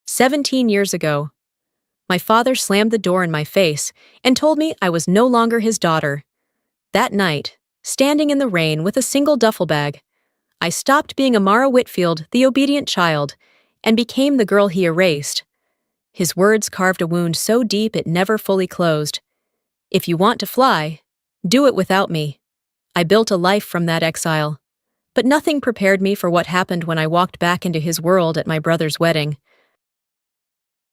17 years ago, my father slammed the door in my face and told me I was no longer his daughter. That night, standing in the rain with a single duffel bag, I stopped being Amara Whitfield, the obedient child, and became the girl he erased. His words carved a wound so deep it never fully closed. If you want to fly, do it without me. I built a life from that exile. But nothing prepared me for what happened when I walked back into his world at my brother's wedding.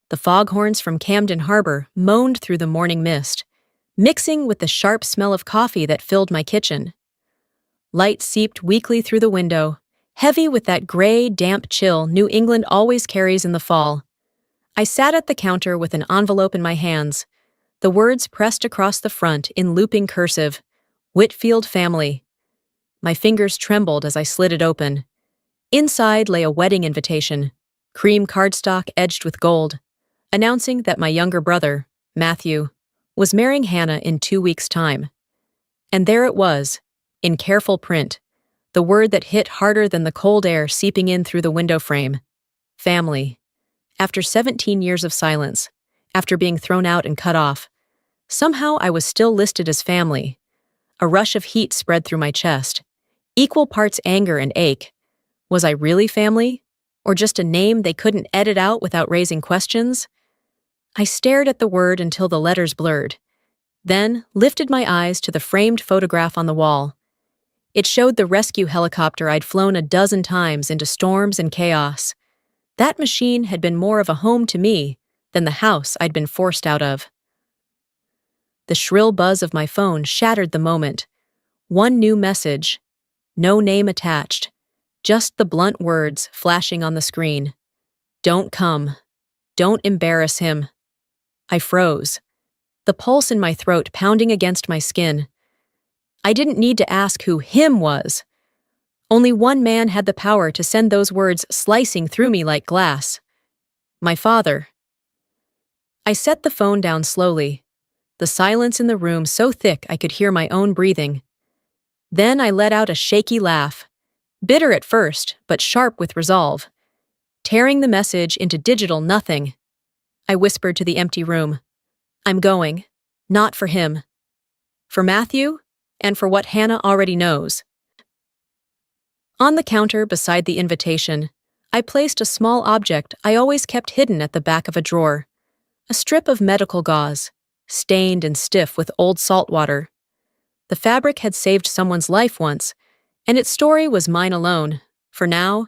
The foghorns from Camden Harbor moaned through the morning mist, mixing with the sharp smell of coffee that filled my kitchen. Light seeped weakly through the window, heavy with that gray, damp chill New England always carries in the fall. I sat at the counter with an envelope in my hands, the words pressed across the front in looping cursive, Whitfield family. My fingers trembled as I slid it open. Inside lay a wedding invitation, cream cardstock edged with gold, announcing that my younger brother, Matthew, was marrying Hannah in 2 weeks' time. And there it was, in careful print, the word that hit harder than the cold air seeping in through the window frame. Family. After 17 years of silence, after being thrown out and cut off, somehow I was still listed as family. A rush of heat spread through my chest, equal parts anger and ache. Was I really family? Or just a name they couldn't edit out without raising questions? I stared at the word until the letters blurred, then lifted my eyes to the framed photograph on the wall. It showed the rescue helicopter I'd flown a dozen times into storms and chaos. That machine had been more of a home to me than the house I'd been forced out of. The shrill buzz of my phone shattered the moment. One new message, no name attached, just the blunt words flashing on the screen. Don't come. Don't embarrass him. I froze, the pulse in my throat pounding against my skin. I didn't need to ask who him was. Only one man had the power to send those words slicing through me like glass. My father. I set the phone down slowly, the silence in the room so thick I could hear my own breathing. Then I let out a shaky laugh, bitter at first, but sharp with resolve. Tearing the message into digital nothing, I whispered to the empty room. I'm going. Not for him. For Matthew, and for what Hannah already knows. On the counter beside the invitation, I placed a small object I always kept hidden at the back of a drawer. A strip of medical gauze, stained and stiff with old salt water. The fabric had saved someone's life once, and its story was mine alone. For now,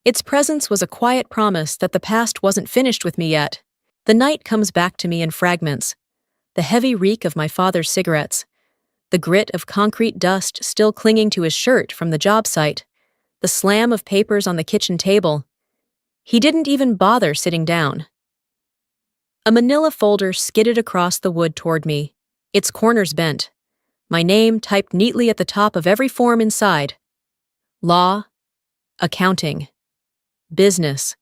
its presence was a quiet promise that the past wasn't finished with me yet. The night comes back to me in fragments. The heavy reek of my father's cigarettes, the grit of concrete dust still clinging to his shirt from the job site, the slam of papers on the kitchen table. He didn't even bother sitting down. A manila folder skidded across the wood toward me, its corners bent. My name typed neatly at the top of every form inside. Law, accounting, business,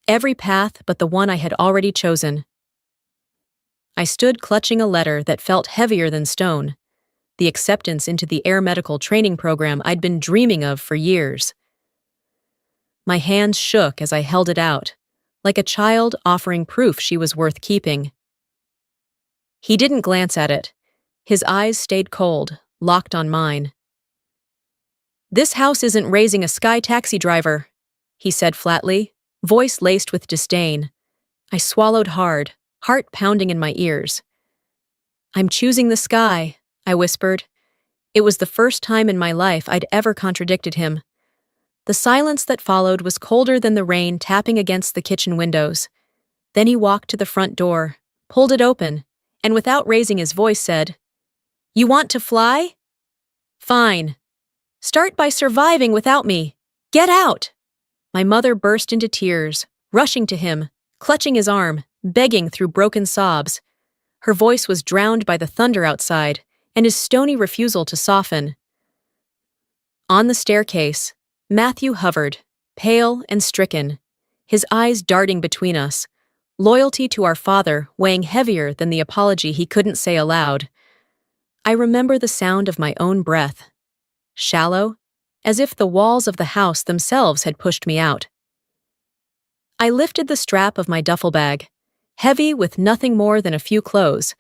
every path but the one I had already chosen. I stood clutching a letter that felt heavier than stone, the acceptance into the air medical training program I'd been dreaming of for years. My hands shook as I held it out, like a child offering proof she was worth keeping. He didn't glance at it. His eyes stayed cold, locked on mine. This house isn't raising a sky taxi driver, he said flatly, voice laced with disdain. I swallowed hard, heart pounding in my ears. I'm choosing the sky, I whispered. It was the first time in my life I'd ever contradicted him. The silence that followed was colder than the rain tapping against the kitchen windows. Then he walked to the front door, pulled it open, and without raising his voice said, You want to fly? Fine. Start by surviving without me. Get out! My mother burst into tears, rushing to him, clutching his arm, begging through broken sobs. Her voice was drowned by the thunder outside and his stony refusal to soften. On the staircase, Matthew hovered, pale and stricken, his eyes darting between us, loyalty to our father weighing heavier than the apology he couldn't say aloud. I remember the sound of my own breath, shallow, as if the walls of the house themselves had pushed me out. I lifted the strap of my duffel bag, heavy with nothing more than a few clothes,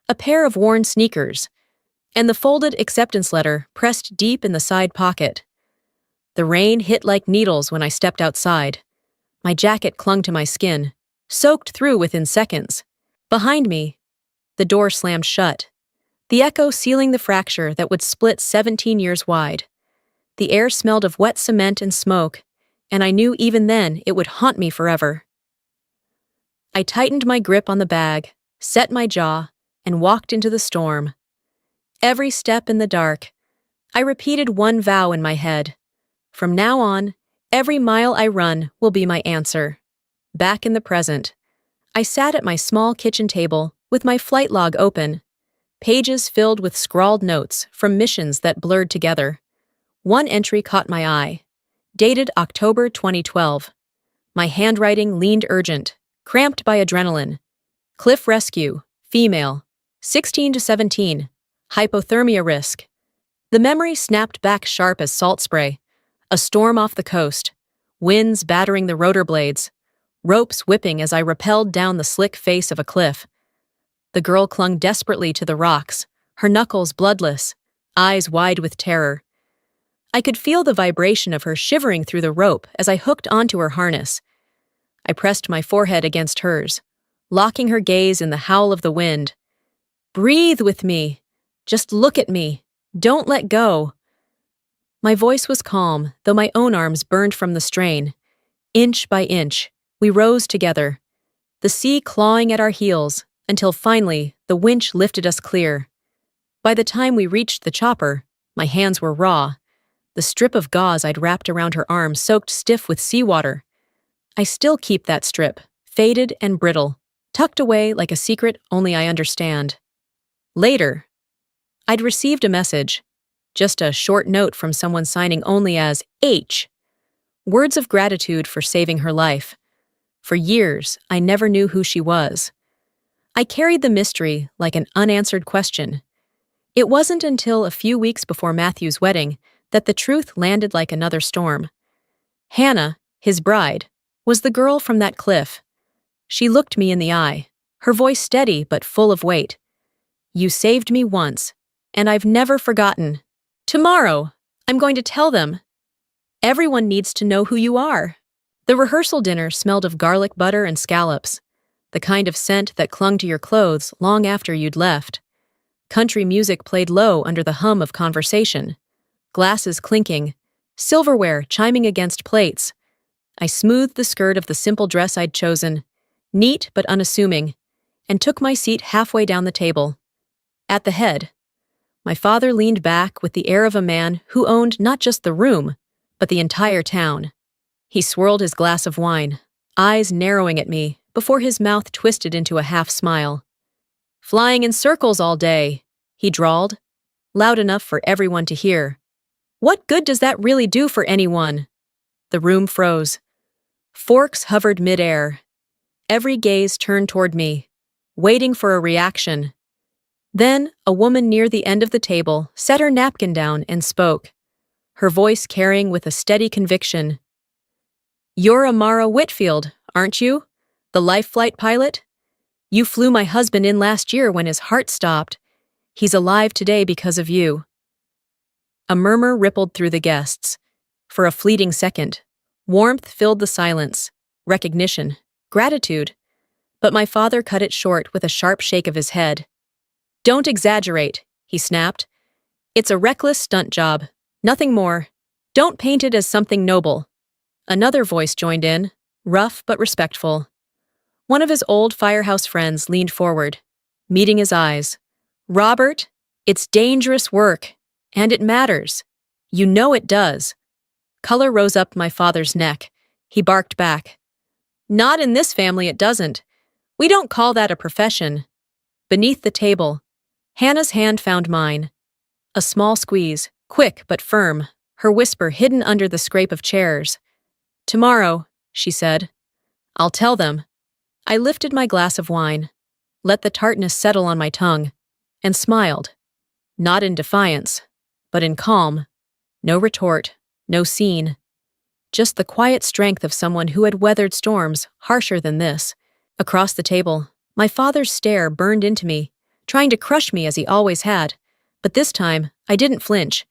a pair of worn sneakers, and the folded acceptance letter pressed deep in the side pocket. The rain hit like needles when I stepped outside. My jacket clung to my skin, soaked through within seconds. Behind me, the door slammed shut, the echo sealing the fracture that would split 17 years wide. The air smelled of wet cement and smoke, and I knew even then it would haunt me forever. I tightened my grip on the bag, set my jaw, and walked into the storm. Every step in the dark, I repeated one vow in my head. From now on, every mile I run will be my answer. Back in the present, I sat at my small kitchen table with my flight log open, pages filled with scrawled notes from missions that blurred together. One entry caught my eye, dated October 2012. My handwriting leaned urgent, cramped by adrenaline. Cliff rescue, female, 16 to 17, hypothermia risk. The memory snapped back sharp as salt spray. A storm off the coast, winds battering the rotor blades, ropes whipping as I rappelled down the slick face of a cliff. The girl clung desperately to the rocks, her knuckles bloodless, eyes wide with terror. I could feel the vibration of her shivering through the rope as I hooked onto her harness. I pressed my forehead against hers, locking her gaze in the howl of the wind. "Breathe with me. Just look at me. Don't let go." My voice was calm, though my own arms burned from the strain. Inch by inch, we rose together, the sea clawing at our heels, until finally the winch lifted us clear. By the time we reached the chopper, my hands were raw, the strip of gauze I'd wrapped around her arm soaked stiff with seawater. I still keep that strip, faded and brittle, tucked away like a secret only I understand. Later, I'd received a message, just a short note from someone signing only as H. Words of gratitude for saving her life. For years, I never knew who she was. I carried the mystery like an unanswered question. It wasn't until a few weeks before Matthew's wedding that the truth landed like another storm. Hannah, his bride, was the girl from that cliff. She looked me in the eye, her voice steady but full of weight. "You saved me once, and I've never forgotten. Tomorrow, I'm going to tell them. Everyone needs to know who you are." The rehearsal dinner smelled of garlic butter and scallops, the kind of scent that clung to your clothes long after you'd left. Country music played low under the hum of conversation, glasses clinking, silverware chiming against plates. I smoothed the skirt of the simple dress I'd chosen, neat but unassuming, and took my seat halfway down the table. At the head, my father leaned back with the air of a man who owned not just the room, but the entire town. He swirled his glass of wine, eyes narrowing at me before his mouth twisted into a half smile. "Flying in circles all day," he drawled, loud enough for everyone to hear. "What good does that really do for anyone?" The room froze. Forks hovered midair. Every gaze turned toward me, waiting for a reaction. Then, a woman near the end of the table set her napkin down and spoke, her voice carrying with a steady conviction. "You're Amara Whitfield, aren't you? The life flight pilot? You flew my husband in last year when his heart stopped. He's alive today because of you." A murmur rippled through the guests. For a fleeting second, warmth filled the silence, recognition, gratitude. But my father cut it short with a sharp shake of his head. "Don't exaggerate," he snapped. "It's a reckless stunt job, nothing more. Don't paint it as something noble." Another voice joined in, rough but respectful. One of his old firehouse friends leaned forward, meeting his eyes. "Robert, it's dangerous work, and it matters. You know it does." Color rose up my father's neck. He barked back. "Not in this family it doesn't. We don't call that a profession." Beneath the table, Hannah's hand found mine. A small squeeze, quick but firm, her whisper hidden under the scrape of chairs. "Tomorrow," she said. "I'll tell them." I lifted my glass of wine, let the tartness settle on my tongue, and smiled. Not in defiance, but in calm. No retort, no scene. just the quiet strength of someone who had weathered storms harsher than this. Across the table, my father's stare burned into me, trying to crush me as he always had. But this time, I didn't flinch.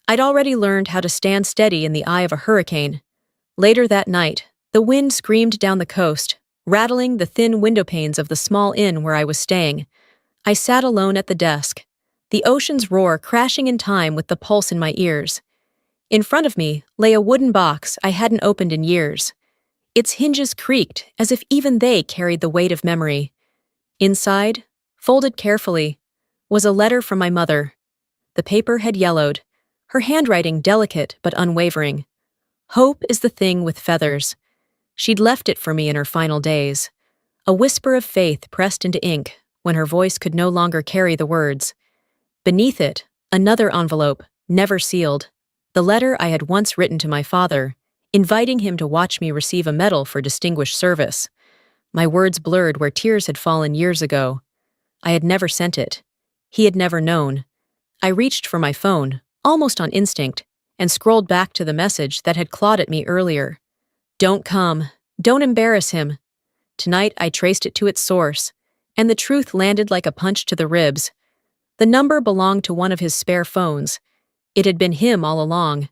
I'd already learned how to stand steady in the eye of a hurricane. Later that night, the wind screamed down the coast, rattling the thin window panes of the small inn where I was staying. I sat alone at the desk, the ocean's roar crashing in time with the pulse in my ears. In front of me lay a wooden box I hadn't opened in years. Its hinges creaked as if even they carried the weight of memory. Inside, folded carefully, was a letter from my mother. The paper had yellowed, her handwriting delicate but unwavering. Hope is the thing with feathers. She'd left it for me in her final days. A whisper of faith pressed into ink when her voice could no longer carry the words. Beneath it, another envelope, never sealed. The letter I had once written to my father, inviting him to watch me receive a medal for distinguished service. My words blurred where tears had fallen years ago. I had never sent it. He had never known. I reached for my phone, almost on instinct, and scrolled back to the message that had clawed at me earlier. Don't come. Don't embarrass him. Tonight I traced it to its source, and the truth landed like a punch to the ribs. The number belonged to one of his spare phones. It had been him all along.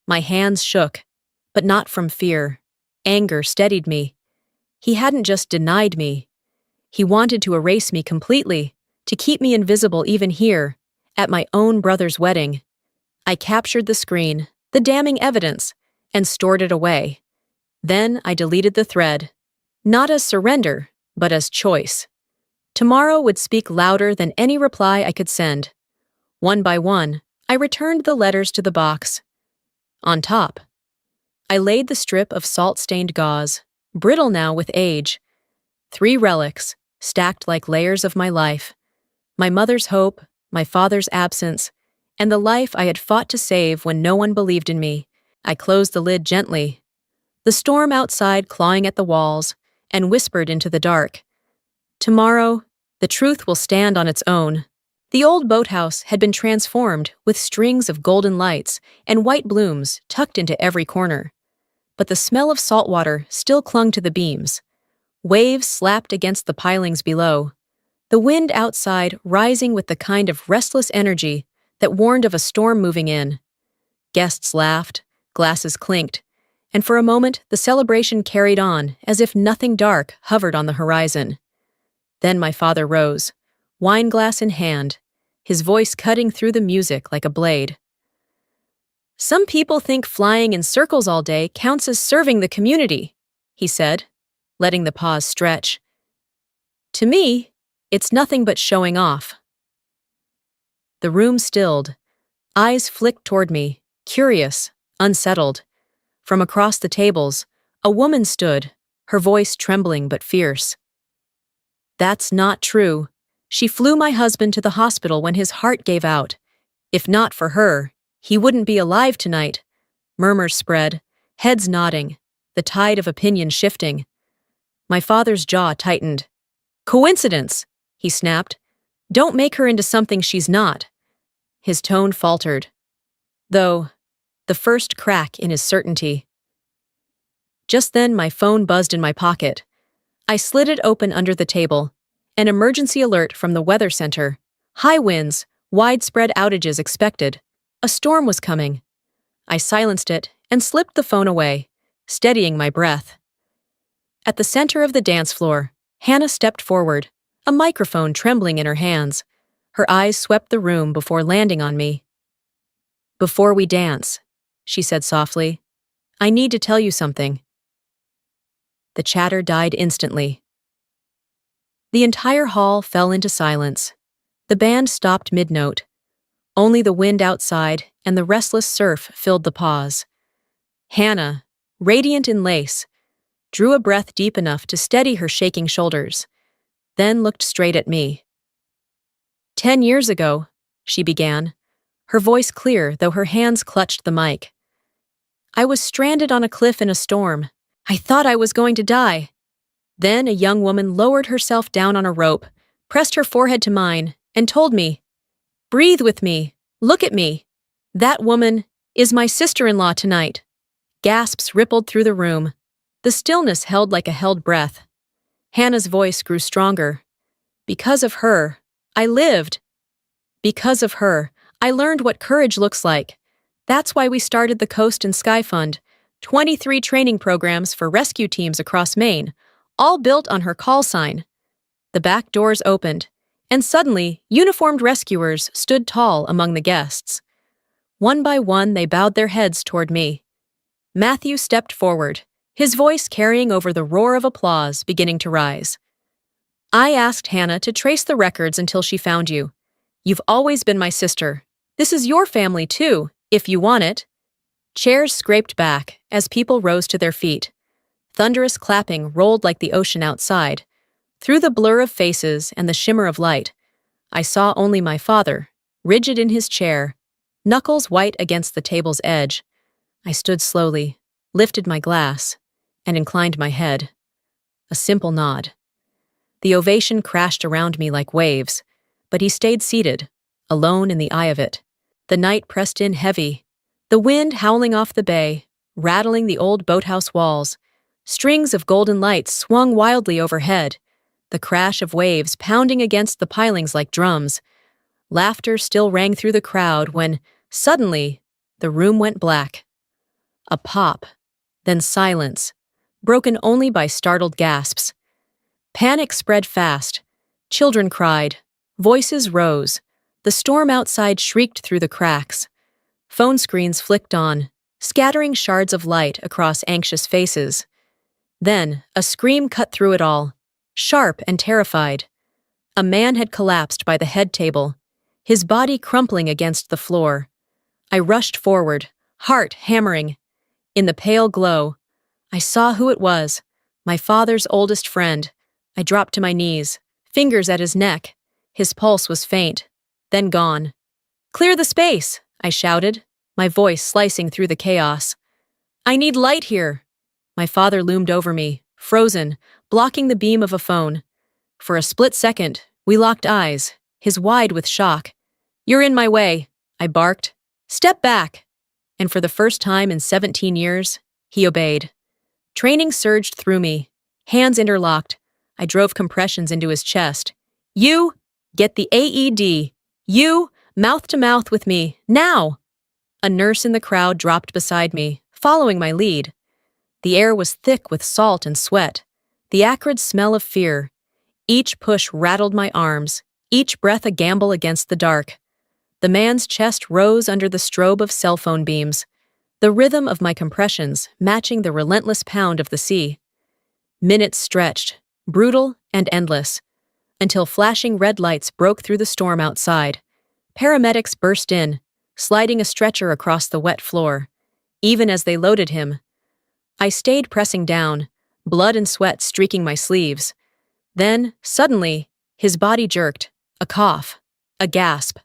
My hands shook, but not from fear. Anger steadied me. He hadn't just denied me. He wanted to erase me completely, to keep me invisible even here, at my own brother's wedding. I captured the screen, the damning evidence, and stored it away. Then I deleted the thread, not as surrender, but as choice. Tomorrow would speak louder than any reply I could send. One by one, I returned the letters to the box. On top, I laid the strip of salt-stained gauze, brittle now with age. 3 relics, stacked like layers of my life. My mother's hope, my father's absence, and the life I had fought to save when no one believed in me. I closed the lid gently, the storm outside clawing at the walls, and whispered into the dark. Tomorrow, the truth will stand on its own. The old boathouse had been transformed with strings of golden lights and white blooms tucked into every corner. But the smell of salt water still clung to the beams. Waves slapped against the pilings below, the wind outside rising with the kind of restless energy that warned of a storm moving in. Guests laughed, glasses clinked, and for a moment the celebration carried on as if nothing dark hovered on the horizon. Then my father rose, wineglass in hand, his voice cutting through the music like a blade. Some people think flying in circles all day counts as serving the community, he said, letting the pause stretch. To me, it's nothing but showing off. The room stilled. Eyes flicked toward me, curious, unsettled. From across the tables, a woman stood, her voice trembling but fierce. That's not true. She flew my husband to the hospital when his heart gave out. If not for her, he wouldn't be alive tonight. Murmurs spread, heads nodding, the tide of opinion shifting. My father's jaw tightened. Coincidence, he snapped. Don't make her into something she's not. His tone faltered, though the first crack in his certainty. Just then my phone buzzed in my pocket. I slid it open under the table. An emergency alert from the weather center. High winds, widespread outages expected. A storm was coming. I silenced it and slipped the phone away, steadying my breath. At the center of the dance floor, Hannah stepped forward, a microphone trembling in her hands. Her eyes swept the room before landing on me. Before we dance, she said softly, I need to tell you something. The chatter died instantly. The entire hall fell into silence. The band stopped mid-note. Only the wind outside and the restless surf filled the pause. Hannah, radiant in lace, drew a breath deep enough to steady her shaking shoulders, then looked straight at me. 10 years ago, she began, her voice clear though her hands clutched the mic. I was stranded on a cliff in a storm. I thought I was going to die. Then a young woman lowered herself down on a rope, pressed her forehead to mine, and told me, breathe with me, look at me. That woman is my sister-in-law tonight. Gasps rippled through the room. The stillness held like a held breath. Hannah's voice grew stronger. Because of her, I lived. Because of her, I learned what courage looks like. That's why we started the Coast and Sky Fund, 23 training programs for rescue teams across Maine, all built on her call sign. The back doors opened, and suddenly, uniformed rescuers stood tall among the guests. One by one, they bowed their heads toward me. Matthew stepped forward, his voice carrying over the roar of applause beginning to rise. I asked Hannah to trace the records until she found you. You've always been my sister. This is your family, too, if you want it. Chairs scraped back as people rose to their feet. Thunderous clapping rolled like the ocean outside. Through the blur of faces and the shimmer of light, I saw only my father, rigid in his chair, knuckles white against the table's edge. I stood slowly, lifted my glass, and inclined my head. A simple nod. The ovation crashed around me like waves, but he stayed seated, alone in the eye of it. The night pressed in heavy, the wind howling off the bay, rattling the old boathouse walls. Strings of golden lights swung wildly overhead, the crash of waves pounding against the pilings like drums. Laughter still rang through the crowd when, suddenly, the room went black. A pop, then silence, broken only by startled gasps. Panic spread fast. Children cried. Voices rose. The storm outside shrieked through the cracks. Phone screens flicked on, scattering shards of light across anxious faces. Then, a scream cut through it all, sharp and terrified. A man had collapsed by the head table, his body crumpling against the floor. I rushed forward, heart hammering. In the pale glow, I saw who it was, my father's oldest friend. I dropped to my knees, fingers at his neck. His pulse was faint, then gone. "Clear the space!" I shouted, my voice slicing through the chaos. "I need light here!" My father loomed over me, frozen, blocking the beam of a phone. For a split second, we locked eyes, his wide with shock. "You're in my way," I barked. "Step back!" And for the first time in 17 years, he obeyed. Training surged through me, hands interlocked. I drove compressions into his chest. "You, get the AED. You, mouth to mouth with me, now!" A nurse in the crowd dropped beside me, following my lead. The air was thick with salt and sweat, the acrid smell of fear. Each push rattled my arms, each breath a gamble against the dark. The man's chest rose under the strobe of cell phone beams, the rhythm of my compressions matching the relentless pound of the sea. Minutes stretched, brutal and endless, until flashing red lights broke through the storm outside. Paramedics burst in, sliding a stretcher across the wet floor. Even as they loaded him, I stayed pressing down, blood and sweat streaking my sleeves. Then, suddenly, his body jerked, a cough, a gasp.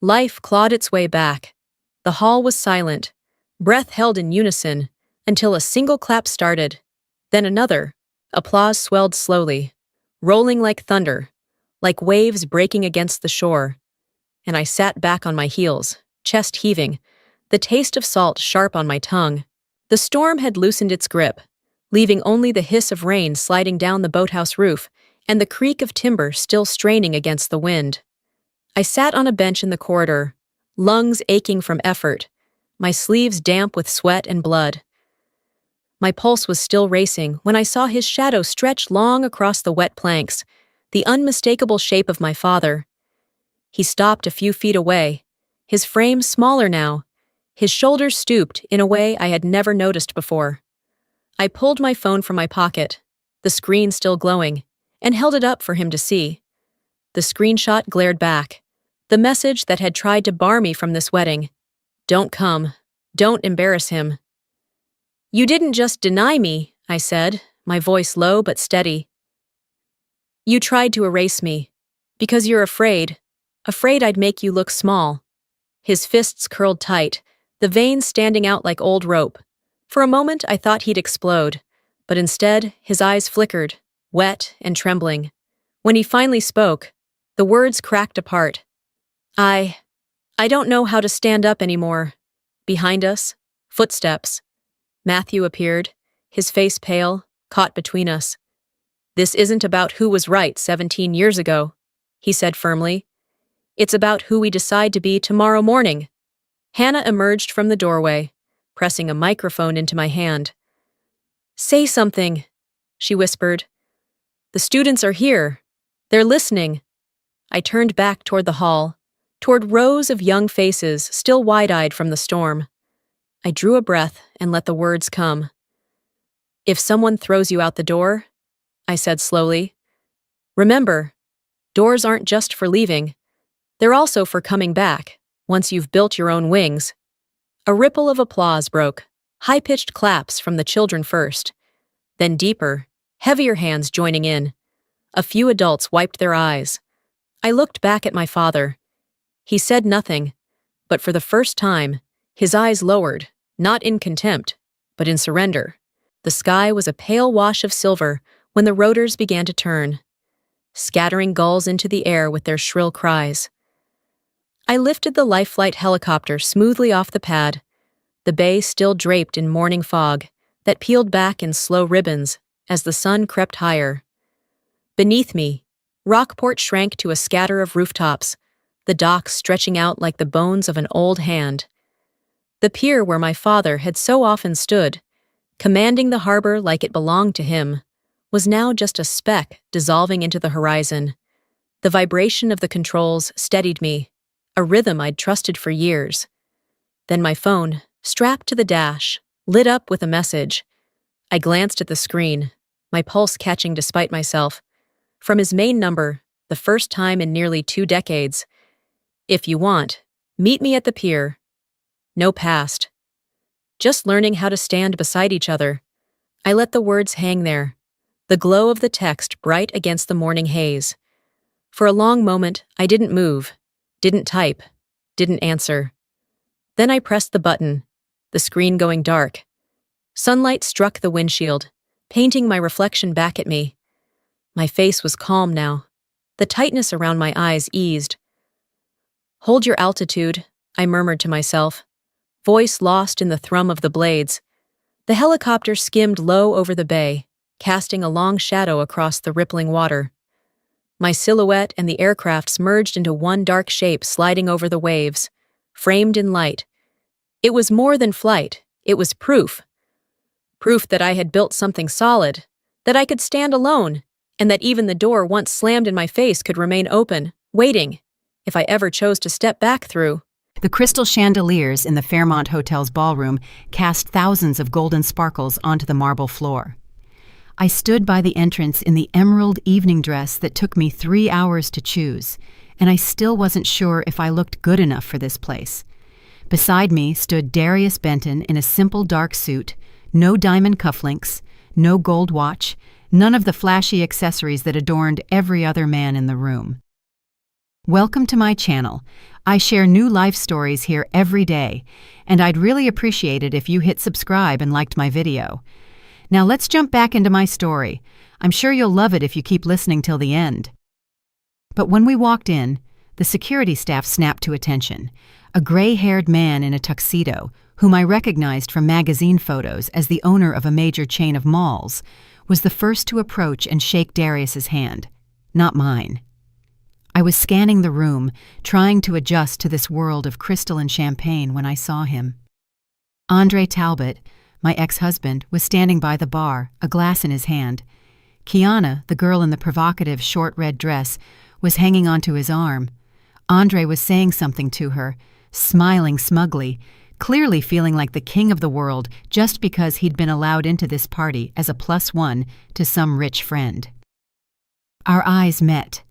Life clawed its way back. The hall was silent, breath held in unison, until a single clap started. Then another. Applause swelled slowly, rolling like thunder, like waves breaking against the shore. And I sat back on my heels, chest heaving, the taste of salt sharp on my tongue. The storm had loosened its grip, leaving only the hiss of rain sliding down the boathouse roof and the creak of timber still straining against the wind. I sat on a bench in the corridor, lungs aching from effort, my sleeves damp with sweat and blood. My pulse was still racing when I saw his shadow stretch long across the wet planks, the unmistakable shape of my father. He stopped a few feet away, his frame smaller now, his shoulders stooped in a way I had never noticed before. I pulled my phone from my pocket, the screen still glowing, and held it up for him to see. The screenshot glared back, the message that had tried to bar me from this wedding. "Don't come. Don't embarrass him." "You didn't just deny me," I said, my voice low but steady. "You tried to erase me, because you're afraid I'd make you look small." His fists curled tight, the veins standing out like old rope. For a moment I thought he'd explode, but instead his eyes flickered, wet and trembling. When he finally spoke, the words cracked apart. I don't know how to stand up anymore." Behind us, footsteps. Matthew appeared, his face pale, caught between us. "This isn't about who was right 17 years ago," he said firmly. "It's about who we decide to be tomorrow morning." Hannah emerged from the doorway, pressing a microphone into my hand. "Say something," she whispered. "The students are here. They're listening." I turned back toward the hall, toward rows of young faces still wide-eyed from the storm. I drew a breath and let the words come. "If someone throws you out the door," I said slowly, "remember, doors aren't just for leaving. They're also for coming back, once you've built your own wings." A ripple of applause broke, high-pitched claps from the children first, then deeper, heavier hands joining in. A few adults wiped their eyes. I looked back at my father. He said nothing, but for the first time, his eyes lowered, not in contempt, but in surrender. The sky was a pale wash of silver when the rotors began to turn, scattering gulls into the air with their shrill cries. I lifted the life flight helicopter smoothly off the pad, the bay still draped in morning fog that peeled back in slow ribbons as the sun crept higher. Beneath me, Rockport shrank to a scatter of rooftops, the docks stretching out like the bones of an old hand. The pier where my father had so often stood, commanding the harbor like it belonged to him, was now just a speck dissolving into the horizon. The vibration of the controls steadied me, a rhythm I'd trusted for years. Then my phone, strapped to the dash, lit up with a message. I glanced at the screen, my pulse catching despite myself. From his main number, the first time in nearly 2 decades. "If you want, meet me at the pier." No past. Just learning how to stand beside each other. I let the words hang there, the glow of the text bright against the morning haze. For a long moment, I didn't move, didn't type, didn't answer. Then I pressed the button, the screen going dark. Sunlight struck the windshield, painting my reflection back at me. My face was calm now. The tightness around my eyes eased. "Hold your altitude," I murmured to myself, voice lost in the thrum of the blades. The helicopter skimmed low over the bay, casting a long shadow across the rippling water. My silhouette and the aircraft's merged into one dark shape sliding over the waves, framed in light. It was more than flight, it was proof. Proof that I had built something solid, that I could stand alone, and that even the door once slammed in my face could remain open, waiting, if I ever chose to step back through. The crystal chandeliers in the Fairmont Hotel's ballroom cast thousands of golden sparkles onto the marble floor. I stood by the entrance in the emerald evening dress that took me 3 hours to choose, and I still wasn't sure if I looked good enough for this place. Beside me stood Darius Benton in a simple dark suit, no diamond cufflinks, no gold watch, none of the flashy accessories that adorned every other man in the room. Welcome to my channel. I share new life stories here every day, and I'd really appreciate it if you hit subscribe and liked my video. Now let's jump back into my story. I'm sure you'll love it if you keep listening till the end. But when we walked in, the security staff snapped to attention. A gray-haired man in a tuxedo, whom I recognized from magazine photos as the owner of a major chain of malls, was the first to approach and shake Darius's hand, not mine. I was scanning the room, trying to adjust to this world of crystal and champagne when I saw him. Andre Talbot, my ex-husband, was standing by the bar, a glass in his hand. Kiana, the girl in the provocative short red dress, was hanging onto his arm. Andre was saying something to her, smiling smugly, clearly feeling like the king of the world just because he'd been allowed into this party as a +1 to some rich friend. Our eyes met.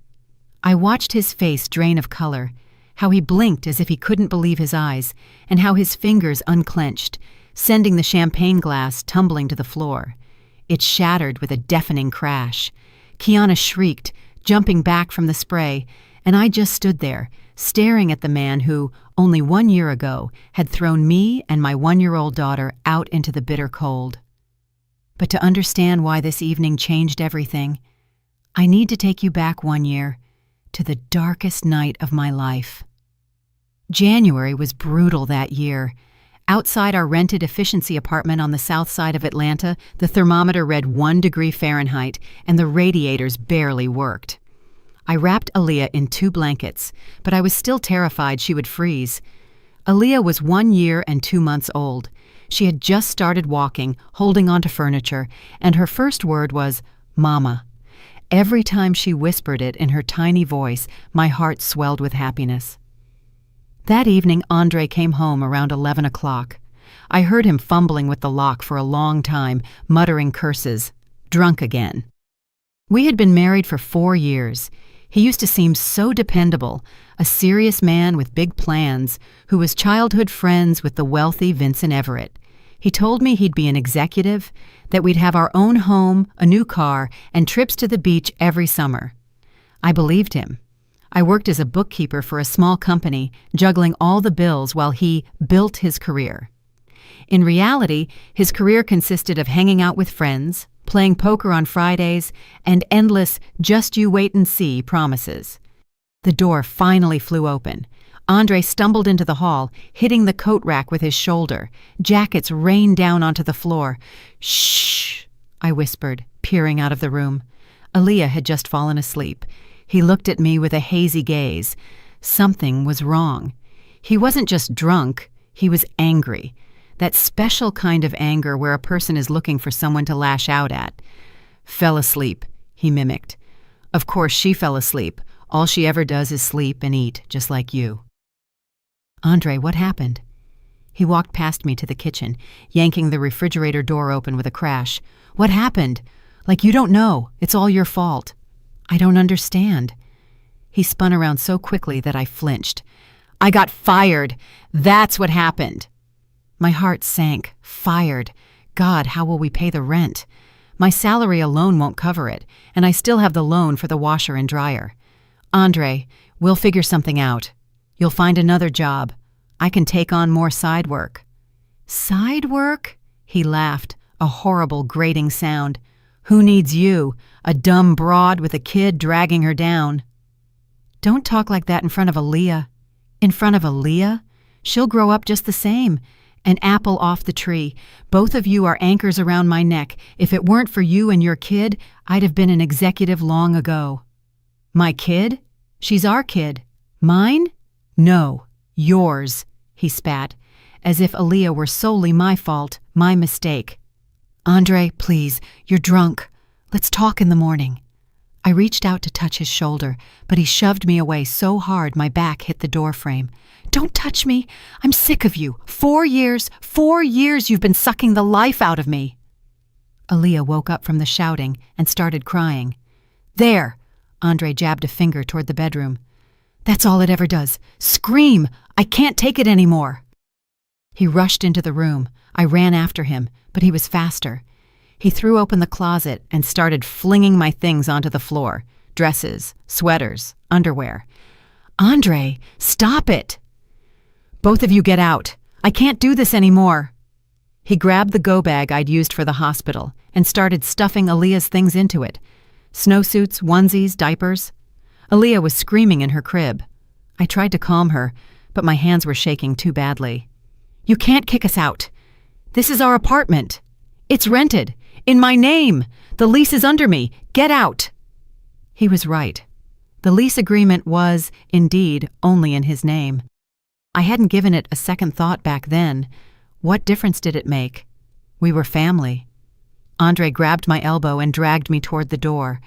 I watched his face drain of color, how he blinked as if he couldn't believe his eyes, and how his fingers unclenched, sending the champagne glass tumbling to the floor. It shattered with a deafening crash. Kiana shrieked, jumping back from the spray, and I just stood there, staring at the man who, only 1 year ago, had thrown me and my 1-year-old daughter out into the bitter cold. But to understand why this evening changed everything, I need to take you back 1 year, to the darkest night of my life. January was brutal that year. Outside our rented efficiency apartment on the south side of Atlanta, the thermometer read 1 degree Fahrenheit and the radiators barely worked. I wrapped Aaliyah in 2 blankets, but I was still terrified she would freeze. Aaliyah was 1 year and 2 months old. She had just started walking, holding onto furniture, and her first word was, "Mama." Every time she whispered it in her tiny voice, my heart swelled with happiness. That evening, Andre came home around 11 o'clock. I heard him fumbling with the lock for a long time, muttering curses. Drunk again. We had been married for 4 years. He used to seem so dependable, a serious man with big plans, who was childhood friends with the wealthy Vincent Everett. He told me he'd be an executive, that we'd have our own home, a new car, and trips to the beach every summer. I believed him. I worked as a bookkeeper for a small company, juggling all the bills while he built his career. In reality, his career consisted of hanging out with friends, playing poker on Fridays, and endless just-you-wait-and-see promises. The door finally flew open. Andre stumbled into the hall, hitting the coat rack with his shoulder. Jackets rained down onto the floor. "Shh," I whispered, peering out of the room. Aaliyah had just fallen asleep. He looked at me with a hazy gaze. Something was wrong. He wasn't just drunk, he was angry. That special kind of anger where a person is looking for someone to lash out at. "Fell asleep," he mimicked. "Of course she fell asleep. All she ever does is sleep and eat, just like you." "Andre, what happened?" He walked past me to the kitchen, yanking the refrigerator door open with a crash. "What happened? Like you don't know. It's all your fault." "I don't understand." He spun around so quickly that I flinched. "I got fired. That's what happened." My heart sank. Fired. God, how will we pay the rent? My salary alone won't cover it, and I still have the loan for the washer and dryer. "Andre, we'll figure something out. You'll find another job. I can take on more side work." "Side work?" He laughed, a horrible grating sound. "Who needs you? A dumb broad with a kid dragging her down." "Don't talk like that in front of Aaliyah." "In front of Aaliyah? She'll grow up just the same. An apple off the tree. Both of you are anchors around my neck. If it weren't for you and your kid, I'd have been an executive long ago." "My kid? She's our kid." "Mine? No, yours," he spat, as if Aaliyah were solely my fault, my mistake. "Andre, please, you're drunk. Let's talk in the morning." I reached out to touch his shoulder, but he shoved me away so hard my back hit the doorframe. "Don't touch me. I'm sick of you. 4 years you've been sucking the life out of me." Aaliyah woke up from the shouting and started crying. "There!" Andre jabbed a finger toward the bedroom. "That's all it ever does. Scream! I can't take it anymore." He rushed into the room. I ran after him, but he was faster. He threw open the closet and started flinging my things onto the floor. Dresses, sweaters, underwear. "Andre, stop it!" "Both of you get out. I can't do this anymore." He grabbed the go bag I'd used for the hospital and started stuffing Aaliyah's things into it. Snowsuits, onesies, diapers. Aaliyah was screaming in her crib. I tried to calm her, but my hands were shaking too badly. "You can't kick us out. This is our apartment. It's rented. In my name. The lease is under me. Get out." He was right. The lease agreement was, indeed, only in his name. I hadn't given it a second thought back then. What difference did it make? We were family. Andre grabbed my elbow and dragged me toward the door.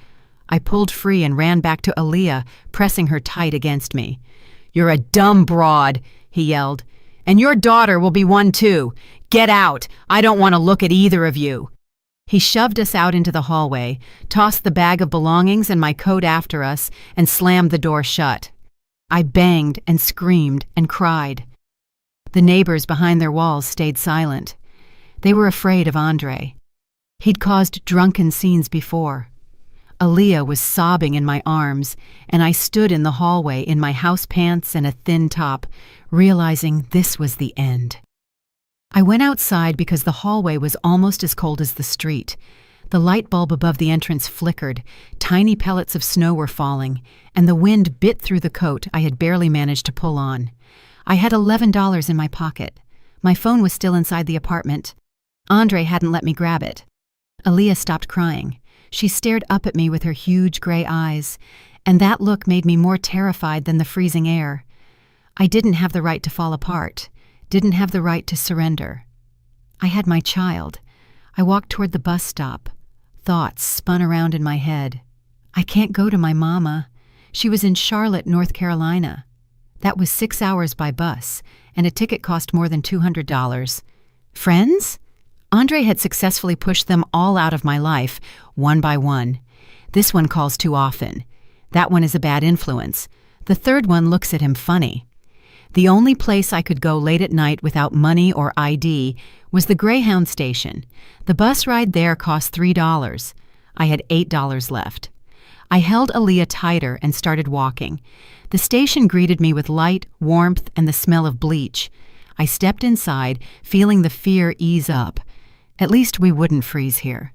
I pulled free and ran back to Aaliyah, pressing her tight against me. "You're a dumb broad," he yelled. "And your daughter will be one too. Get out. I don't want to look at either of you." He shoved us out into the hallway, tossed the bag of belongings and my coat after us, and slammed the door shut. I banged and screamed and cried. The neighbors behind their walls stayed silent. They were afraid of Andre. He'd caused drunken scenes before. Aaliyah was sobbing in my arms, and I stood in the hallway in my house pants and a thin top, realizing this was the end. I went outside because the hallway was almost as cold as the street. The light bulb above the entrance flickered, tiny pellets of snow were falling, and the wind bit through the coat I had barely managed to pull on. I had $11 in my pocket. My phone was still inside the apartment. Andre hadn't let me grab it. Aaliyah stopped crying. She stared up at me with her huge gray eyes, and that look made me more terrified than the freezing air. I didn't have the right to fall apart, didn't have the right to surrender. I had my child. I walked toward the bus stop. Thoughts spun around in my head. I can't go to my mama. She was in Charlotte, North Carolina. That was 6 hours by bus, and a ticket cost more than $200. Friends? Andre had successfully pushed them all out of my life, one by one. This one calls too often. That one is a bad influence. The third one looks at him funny. The only place I could go late at night without money or ID was the Greyhound station. The bus ride there cost $3. I had $8 left. I held Aaliyah tighter and started walking. The station greeted me with light, warmth, and the smell of bleach. I stepped inside, feeling the fear ease up. At least we wouldn't freeze here.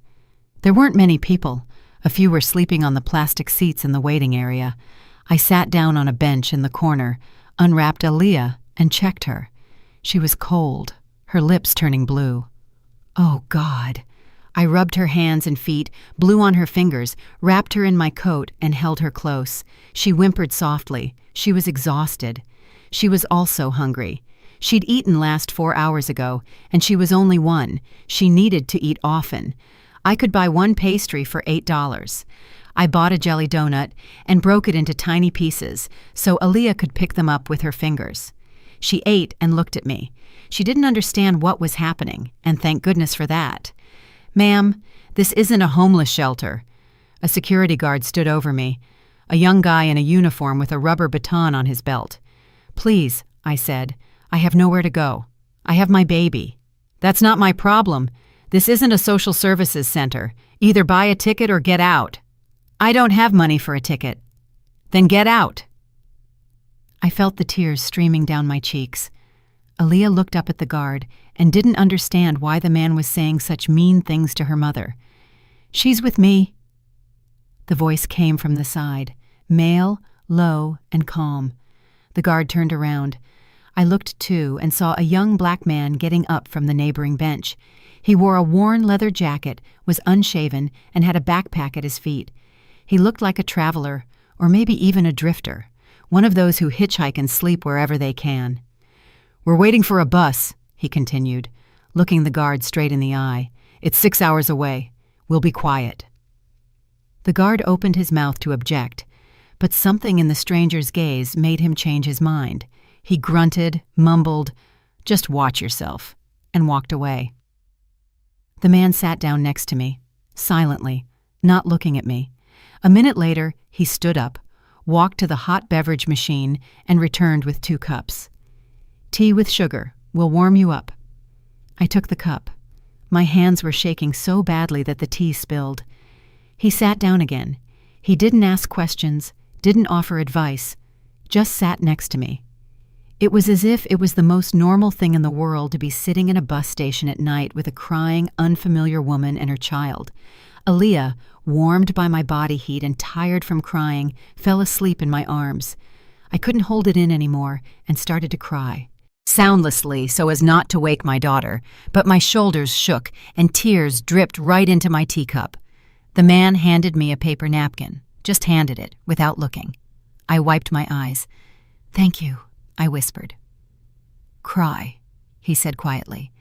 There weren't many people. A few were sleeping on the plastic seats in the waiting area. I sat down on a bench in the corner, unwrapped Aaliyah, and checked her. She was cold, her lips turning blue. Oh, God. I rubbed her hands and feet, blew on her fingers, wrapped her in my coat, and held her close. She whimpered softly. She was exhausted. She was also hungry. She'd eaten last 4 hours ago, and she was only 1. She needed to eat often. I could buy 1 pastry for $8. I bought a jelly donut and broke it into tiny pieces so Aaliyah could pick them up with her fingers. She ate and looked at me. She didn't understand what was happening, and thank goodness for that. "Ma'am, this isn't a homeless shelter." A security guard stood over me, a young guy in a uniform with a rubber baton on his belt. "Please," I said, "I have nowhere to go. I have my baby." "That's not my problem. This isn't a social services center. Either buy a ticket or get out." "I don't have money for a ticket." "Then get out." I felt the tears streaming down my cheeks. Aaliyah looked up at the guard and didn't understand why the man was saying such mean things to her mother. "She's with me." The voice came from the side, male, low, and calm. The guard turned around. I looked too and saw a young black man getting up from the neighboring bench. He wore a worn leather jacket, was unshaven, and had a backpack at his feet. He looked like a traveler, or maybe even a drifter, one of those who hitchhike and sleep wherever they can. "We're waiting for a bus," he continued, looking the guard straight in the eye. "It's 6 hours away. We'll be quiet." The guard opened his mouth to object, but something in the stranger's gaze made him change his mind. He grunted, mumbled, "Just watch yourself," and walked away. The man sat down next to me, silently, not looking at me. A minute later, he stood up, walked to the hot beverage machine, and returned with 2 cups. "Tea with sugar. Will warm you up." I took the cup. My hands were shaking so badly that the tea spilled. He sat down again. He didn't ask questions, didn't offer advice, just sat next to me. It was as if it was the most normal thing in the world to be sitting in a bus station at night with a crying, unfamiliar woman and her child. Aaliyah, warmed by my body heat and tired from crying, fell asleep in my arms. I couldn't hold it in anymore and started to cry. Soundlessly, so as not to wake my daughter, but my shoulders shook and tears dripped right into my teacup. The man handed me a paper napkin, just handed it, without looking. I wiped my eyes. "Thank you," I whispered. "Cry," he said quietly.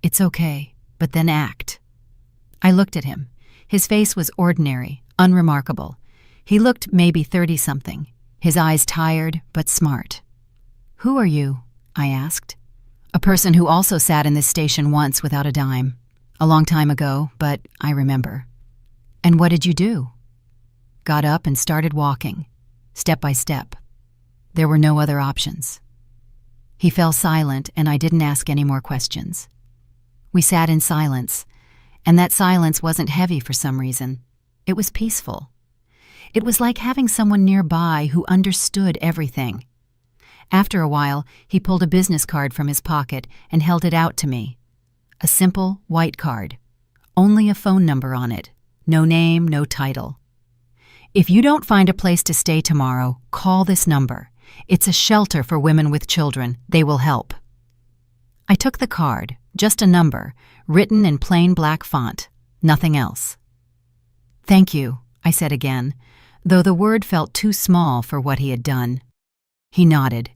"It's okay, but then act." I looked at him. His face was ordinary, unremarkable. He looked maybe 30-something, his eyes tired but smart. "Who are you?" I asked. "A person who also sat in this station once without a dime. A long time ago, but I remember." "And what did you do?" "Got up and started walking, step by step. There were no other options." He fell silent, and I didn't ask any more questions. We sat in silence, and that silence wasn't heavy for some reason. It was peaceful. It was like having someone nearby who understood everything. After a while, he pulled a business card from his pocket and held it out to me. A simple, white card. Only a phone number on it. No name, no title. "If you don't find a place to stay tomorrow, call this number. It's a shelter for women with children. They will help." I took the card, just a number, written in plain black font, nothing else. "Thank you," I said again, though the word felt too small for what he had done. He nodded.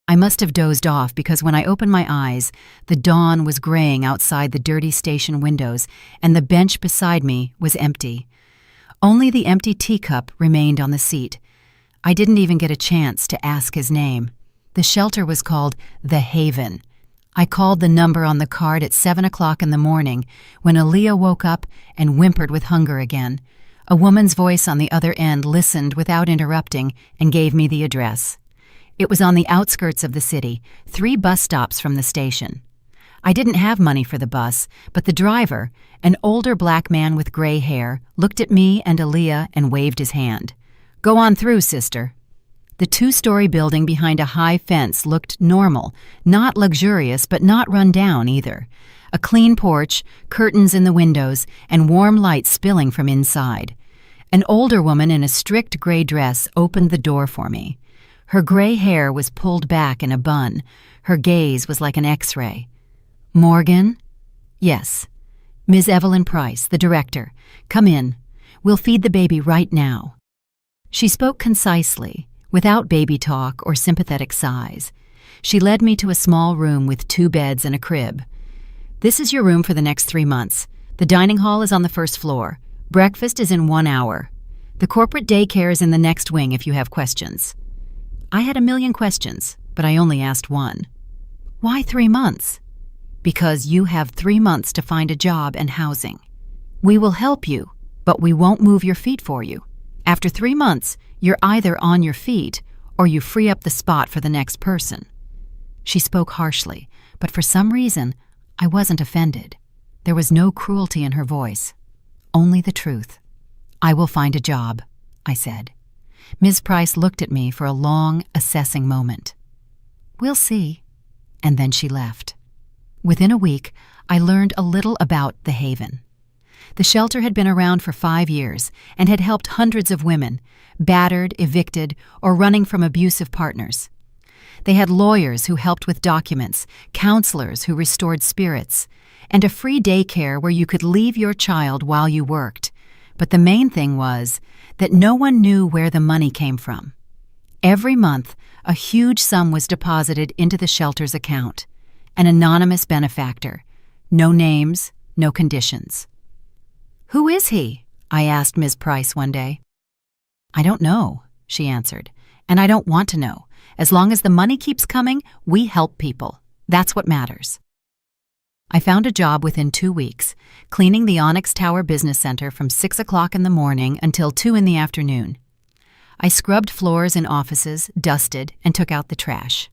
I must have dozed off because when I opened my eyes, the dawn was graying outside the dirty station windows and the bench beside me was empty. Only the empty teacup remained on the seat. I didn't even get a chance to ask his name. The shelter was called The Haven. I called the number on the card at 7 o'clock in the morning when Aaliyah woke up and whimpered with hunger again. A woman's voice on the other end listened without interrupting and gave me the address. It was on the outskirts of the city, 3 bus stops from the station. I didn't have money for the bus, but the driver, an older black man with gray hair, looked at me and Aaliyah and waved his hand. "Go on through, sister." The 2-story building behind a high fence looked normal, not luxurious but not run down either. A clean porch, curtains in the windows, and warm light spilling from inside. An older woman in a strict gray dress opened the door for me. Her gray hair was pulled back in a bun. Her gaze was like an X-ray. "Morgan?" "Yes." "Ms. Evelyn Price, the director. Come in. We'll feed the baby right now." She spoke concisely, without baby talk or sympathetic sighs. She led me to a small room with 2 beds and a crib. "This is your room for the next 3 months. The dining hall is on the first floor. Breakfast is in 1 hour. The corporate daycare is in the next wing if you have questions." I had a million questions, but I only asked one. "Why 3 months?" "Because you have 3 months to find a job and housing. We will help you, but we won't move your feet for you. After 3 months, you're either on your feet or you free up the spot for the next person." She spoke harshly, but for some reason, I wasn't offended. There was no cruelty in her voice, only the truth. "I will find a job," I said. Ms. Price looked at me for a long, assessing moment. "We'll see." And then she left. Within a week, I learned a little about The Haven. The shelter had been around for 5 years and had helped hundreds of women, battered, evicted, or running from abusive partners. They had lawyers who helped with documents, counselors who restored spirits, and a free daycare where you could leave your child while you worked. But the main thing was that no one knew where the money came from. Every month, a huge sum was deposited into the shelter's account. An anonymous benefactor. No names, no conditions. "Who is he?" I asked Ms. Price one day. "I don't know," she answered, "and I don't want to know. As long as the money keeps coming, we help people. That's what matters." I found a job within 2 weeks, cleaning the Onyx Tower Business Center from 6 o'clock in the morning until 2 in the afternoon. I scrubbed floors in offices, dusted, and took out the trash.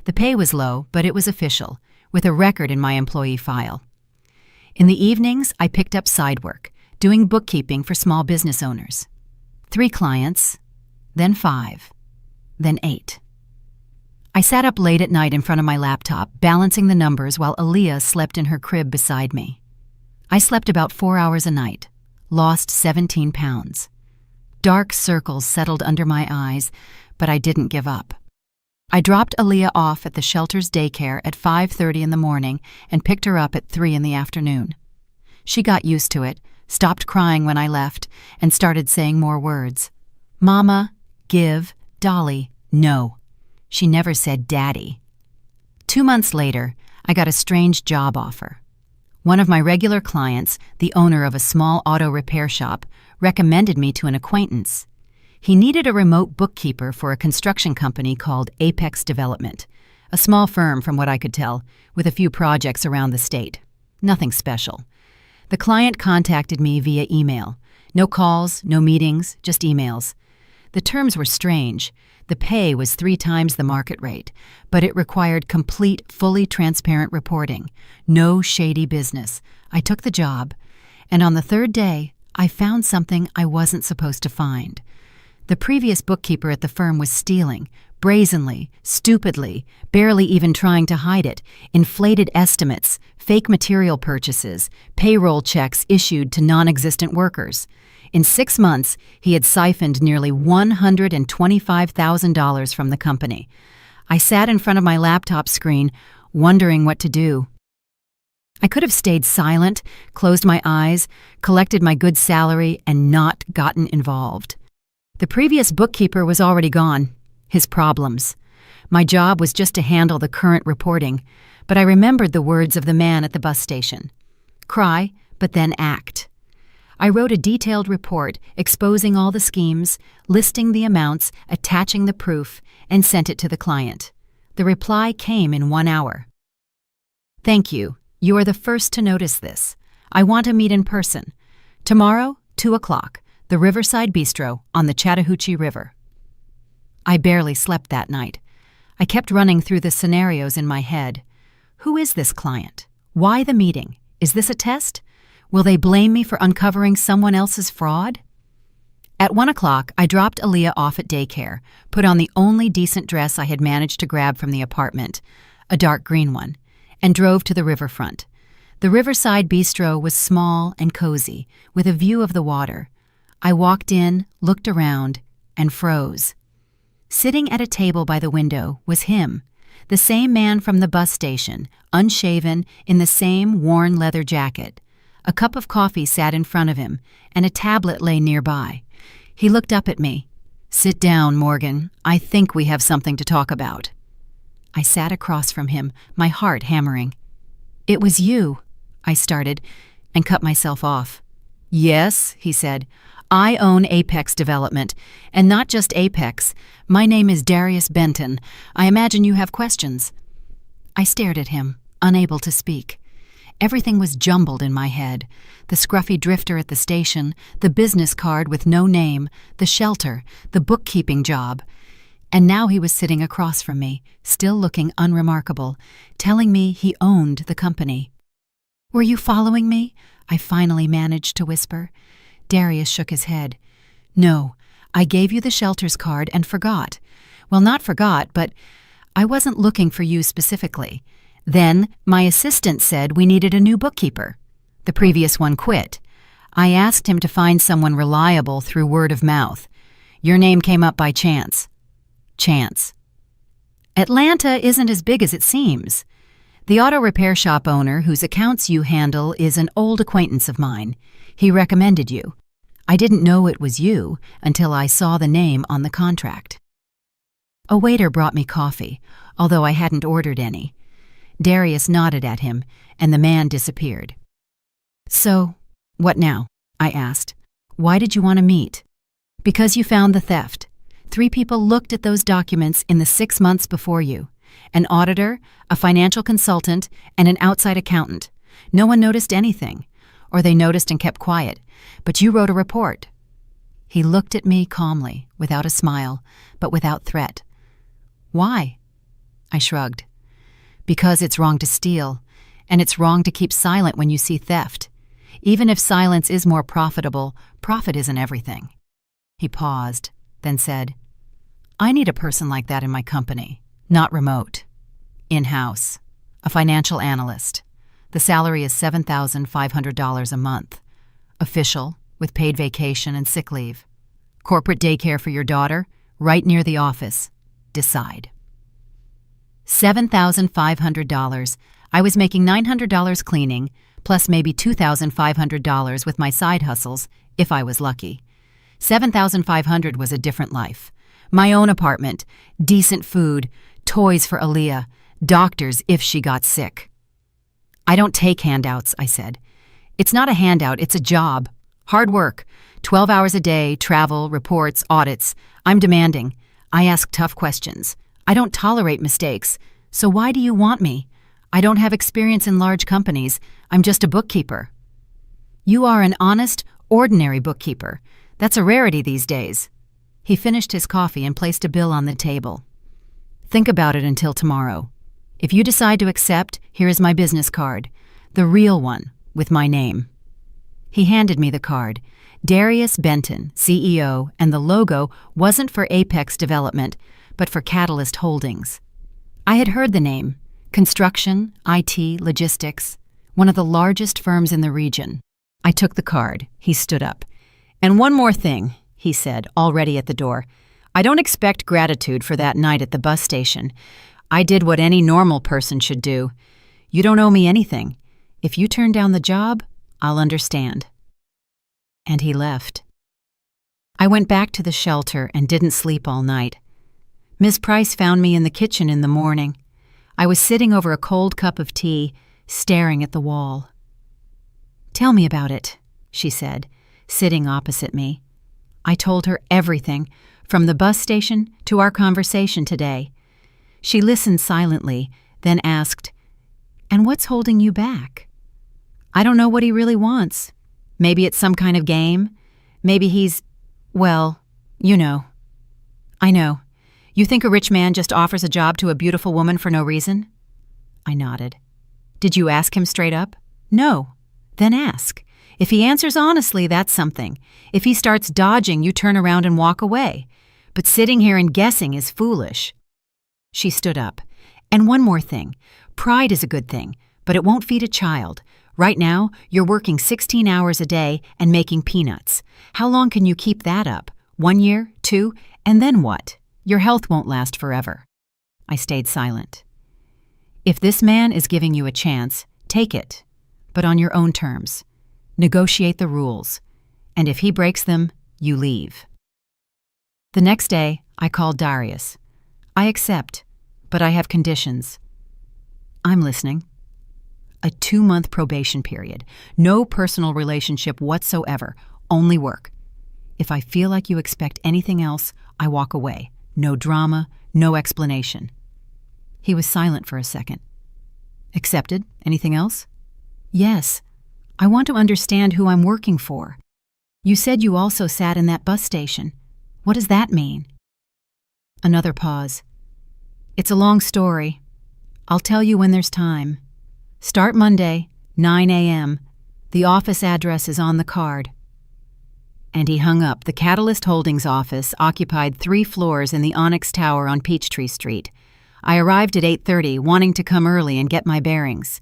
The pay was low, but it was official, with a record in my employee file. In the evenings, I picked up side work, doing bookkeeping for small business owners. 3 clients, then 5, then 8. I sat up late at night in front of my laptop, balancing the numbers while Aaliyah slept in her crib beside me. I slept about 4 hours a night, lost 17 pounds. Dark circles settled under my eyes, but I didn't give up. I dropped Aaliyah off at the shelter's daycare at 5:30 in the morning and picked her up at 3 in the afternoon. She got used to it, stopped crying when I left, and started saying more words. Mama, give, Dolly, no. She never said Daddy. 2 months later, I got a strange job offer. One of my regular clients, the owner of a small auto repair shop, recommended me to an acquaintance. He needed a remote bookkeeper for a construction company called Apex Development, a small firm from what I could tell, with a few projects around the state. Nothing special. The client contacted me via email. No calls, no meetings, just emails. The terms were strange. The pay was 3 times the market rate, but it required complete, fully transparent reporting. No shady business. I took the job, and on the 3rd day, I found something I wasn't supposed to find. The previous bookkeeper at the firm was stealing, brazenly, stupidly, barely even trying to hide it, inflated estimates, fake material purchases, payroll checks issued to non-existent workers. In 6 months, he had siphoned nearly $125,000 from the company. I sat in front of my laptop screen, wondering what to do. I could have stayed silent, closed my eyes, collected my good salary, and not gotten involved. The previous bookkeeper was already gone. His problems. My job was just to handle the current reporting, but I remembered the words of the man at the bus station. Cry, but then act. I wrote a detailed report exposing all the schemes, listing the amounts, attaching the proof, and sent it to the client. The reply came in 1 hour. Thank you. You are the first to notice this. I want to meet in person. Tomorrow, 2 o'clock, the Riverside Bistro on the Chattahoochee River. I barely slept that night. I kept running through the scenarios in my head. Who is this client? Why the meeting? Is this a test? Will they blame me for uncovering someone else's fraud? At 1 o'clock, I dropped Aaliyah off at daycare, put on the only decent dress I had managed to grab from the apartment, a dark green one, and drove to the riverfront. The Riverside Bistro was small and cozy, with a view of the water. I walked in, looked around, and froze. Sitting at a table by the window was him, the same man from the bus station, unshaven, in the same worn leather jacket. A cup of coffee sat in front of him, and a tablet lay nearby. He looked up at me. "Sit down, Morgan. I think we have something to talk about." I sat across from him, my heart hammering. "It was you," I started, and cut myself off. "Yes," he said. "I own Apex Development, and not just Apex. My name is Darius Benton. I imagine you have questions." I stared at him, unable to speak. Everything was jumbled in my head. The scruffy drifter at the station, the business card with no name, the shelter, the bookkeeping job. And now he was sitting across from me, still looking unremarkable, telling me he owned the company. "Were you following me?" I finally managed to whisper. Darius shook his head. "No, I gave you the shelter's card and forgot. Well, not forgot, but I wasn't looking for you specifically. Then my assistant said we needed a new bookkeeper. The previous one quit. I asked him to find someone reliable through word of mouth. Your name came up by chance." Chance. "Atlanta isn't as big as it seems. The auto repair shop owner whose accounts you handle is an old acquaintance of mine. He recommended you. I didn't know it was you until I saw the name on the contract." A waiter brought me coffee, although I hadn't ordered any. Darius nodded at him, and the man disappeared. "So, what now?" I asked. "Why did you want to meet?" "Because you found the theft. 3 people looked at those documents in the 6 months before you. An auditor, a financial consultant, and an outside accountant. No one noticed anything. Or they noticed and kept quiet. But you wrote a report." He looked at me calmly, without a smile, but without threat. "Why?" I shrugged. "Because it's wrong to steal, and it's wrong to keep silent when you see theft. Even if silence is more profitable, profit isn't everything." He paused, then said, "I need a person like that in my company, not remote. In-house. A financial analyst. The salary is $7,500 a month. Official, with paid vacation and sick leave. Corporate daycare for your daughter, right near the office. Decide." $7,500. I was making $900 cleaning, plus maybe $2,500 with my side hustles, if I was lucky. $7,500 was a different life. My own apartment, decent food, toys for Aaliyah, doctors if she got sick. "I don't take handouts," I said. "It's not a handout, it's a job. Hard work. 12 hours a day, travel, reports, audits. I'm demanding. I ask tough questions. I don't tolerate mistakes. So why do you want me? I don't have experience in large companies. I'm just a bookkeeper." "You are an honest, ordinary bookkeeper. That's a rarity these days." He finished his coffee and placed a bill on the table. "Think about it until tomorrow. If you decide to accept, here is my business card. The real one, with my name." He handed me the card. Darius Benton, CEO, and the logo wasn't for Apex Development, but for Catalyst Holdings. I had heard the name. Construction, IT, logistics. One of the largest firms in the region. I took the card. He stood up. "And one more thing," he said, already at the door. "I don't expect gratitude for that night at the bus station. I did what any normal person should do. You don't owe me anything. If you turn down the job, I'll understand." And he left. I went back to the shelter and didn't sleep all night. Ms. Price found me in the kitchen in the morning. I was sitting over a cold cup of tea, staring at the wall. "Tell me about it," she said, sitting opposite me. I told her everything, from the bus station to our conversation today. She listened silently, then asked, "And what's holding you back?" "I don't know what he really wants. Maybe it's some kind of game. Maybe he's, well, you know." "I know. You think a rich man just offers a job to a beautiful woman for no reason?" I nodded. "Did you ask him straight up?" "No." "Then ask. If he answers honestly, that's something. If he starts dodging, you turn around and walk away. But sitting here and guessing is foolish." She stood up. "And one more thing. Pride is a good thing, but it won't feed a child. Right now, you're working 16 hours a day and making peanuts. How long can you keep that up? 1 year? 2? And then what? Your health won't last forever." I stayed silent. "If this man is giving you a chance, take it, but on your own terms. Negotiate the rules, and if he breaks them, you leave." The next day, I called Darius. "I accept, but I have conditions." "I'm listening." "A 2-month probation period. No personal relationship whatsoever. Only work. If I feel like you expect anything else, I walk away. No drama, no explanation." He was silent for a second. "Accepted. Anything else?" "Yes. I want to understand who I'm working for. You said you also sat in that bus station. What does that mean?" Another pause. "It's a long story. I'll tell you when there's time. Start Monday, 9 a.m. The office address is on the card." And he hung up. The Catalyst Holdings office occupied 3 floors in the Onyx Tower on Peachtree Street. I arrived at 8:30, wanting to come early and get my bearings.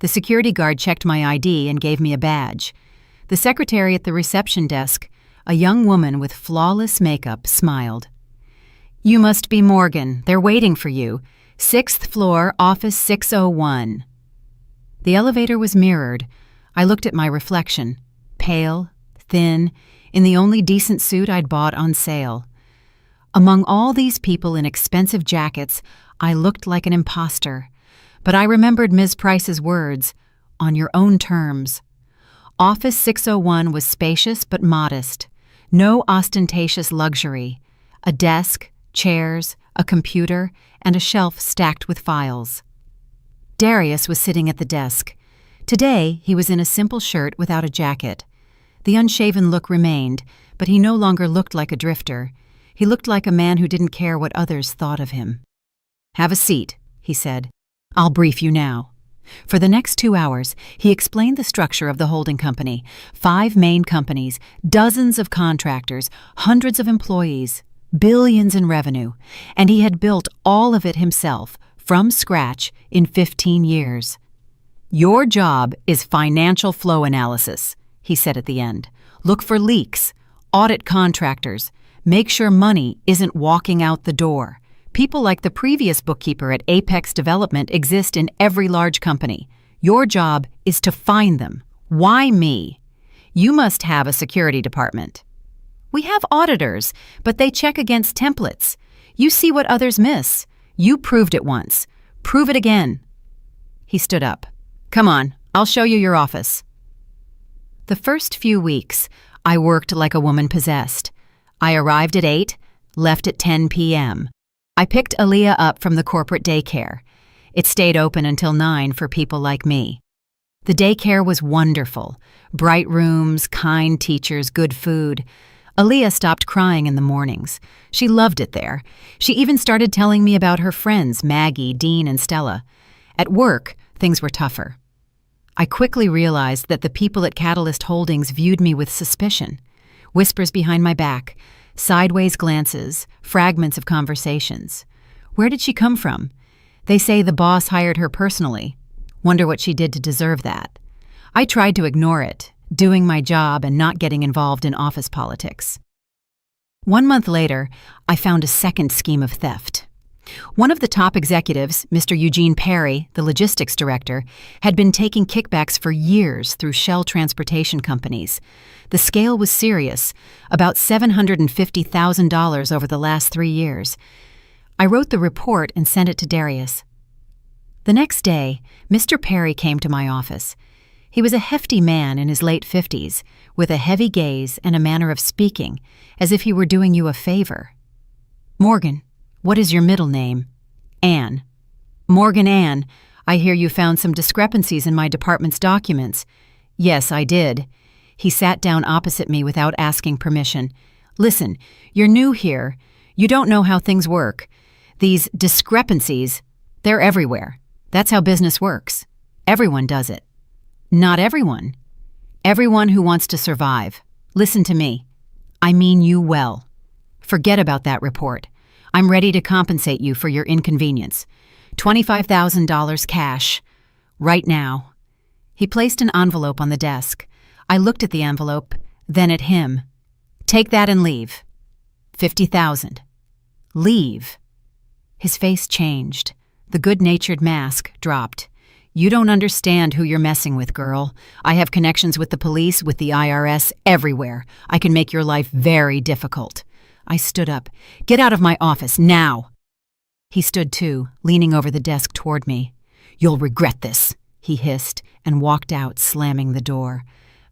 The security guard checked my ID and gave me a badge. The secretary at the reception desk, a young woman with flawless makeup, smiled. "You must be Morgan. They're waiting for you. 6th floor, office 601. The elevator was mirrored. I looked at my reflection, pale, thin, in the only decent suit I'd bought on sale. Among all these people in expensive jackets, I looked like an imposter. But I remembered Ms. Price's words, "On your own terms." Office 601 was spacious but modest. No ostentatious luxury. A desk, chairs, a computer, and a shelf stacked with files. Darius was sitting at the desk. Today, he was in a simple shirt without a jacket. The unshaven look remained, but he no longer looked like a drifter. He looked like a man who didn't care what others thought of him. "Have a seat," he said. "I'll brief you now." For the next 2 hours, he explained the structure of the holding company, 5 main companies, dozens of contractors, hundreds of employees, billions in revenue, and he had built all of it himself, from scratch, in 15 years. "Your job is financial flow analysis," he said at the end. "Look for leaks, audit contractors, make sure money isn't walking out the door. People like the previous bookkeeper at Apex Development exist in every large company. Your job is to find them. Why me? You must have a security department." "We have auditors, but they check against templates. You see what others miss. You proved it once. Prove it again." He stood up. "Come on, I'll show you your office." The first few weeks, I worked like a woman possessed. I arrived at 8, left at 10 p.m. I picked Aaliyah up from the corporate daycare. It stayed open until 9 for people like me. The daycare was wonderful. Bright rooms, kind teachers, good food. Aaliyah stopped crying in the mornings. She loved it there. She even started telling me about her friends, Maggie, Dean, and Stella. At work, things were tougher. I quickly realized that the people at Catalyst Holdings viewed me with suspicion. Whispers behind my back, sideways glances, fragments of conversations. Where did she come from? They say the boss hired her personally. Wonder what she did to deserve that. I tried to ignore it, doing my job and not getting involved in office politics. 1 month later, I found a second scheme of theft. One of the top executives, Mr. Eugene Perry, the logistics director, had been taking kickbacks for years through Shell transportation companies. The scale was serious, about $750,000 over the last 3 years. I wrote the report and sent it to Darius. The next day, Mr. Perry came to my office. He was a hefty man in his late 50s, with a heavy gaze and a manner of speaking, as if he were doing you a favor. "Morgan, what is your middle name?" "Ann." "Morgan Ann, I hear you found some discrepancies in my department's documents." "Yes, I did." He sat down opposite me without asking permission. "Listen, you're new here. You don't know how things work. These discrepancies, they're everywhere. That's how business works. Everyone does it." "Not everyone. Everyone who wants to survive. Listen to me. I mean you well. Forget about that report. I'm ready to compensate you for your inconvenience. $25,000 cash. Right now." He placed an envelope on the desk. I looked at the envelope, then at him. "Take that and leave." $50,000. "Leave." His face changed. The good-natured mask dropped. "You don't understand who you're messing with, girl. I have connections with the police, with the IRS, everywhere. I can make your life very difficult." I stood up. "Get out of my office, now!" He stood too, leaning over the desk toward me. "You'll regret this," he hissed, and walked out, slamming the door.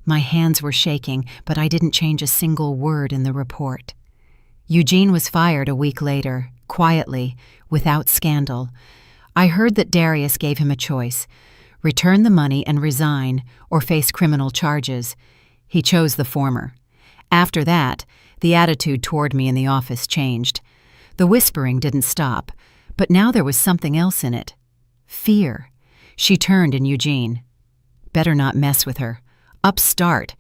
My hands were shaking, but I didn't change a single word in the report. Eugene was fired a week later, quietly, without scandal. I heard that Darius gave him a choice: return the money and resign, or face criminal charges. He chose the former. After that, the attitude toward me in the office changed. The whispering didn't stop, but now there was something else in it. Fear. She turned in Eugene. Better not mess with her. Upstart.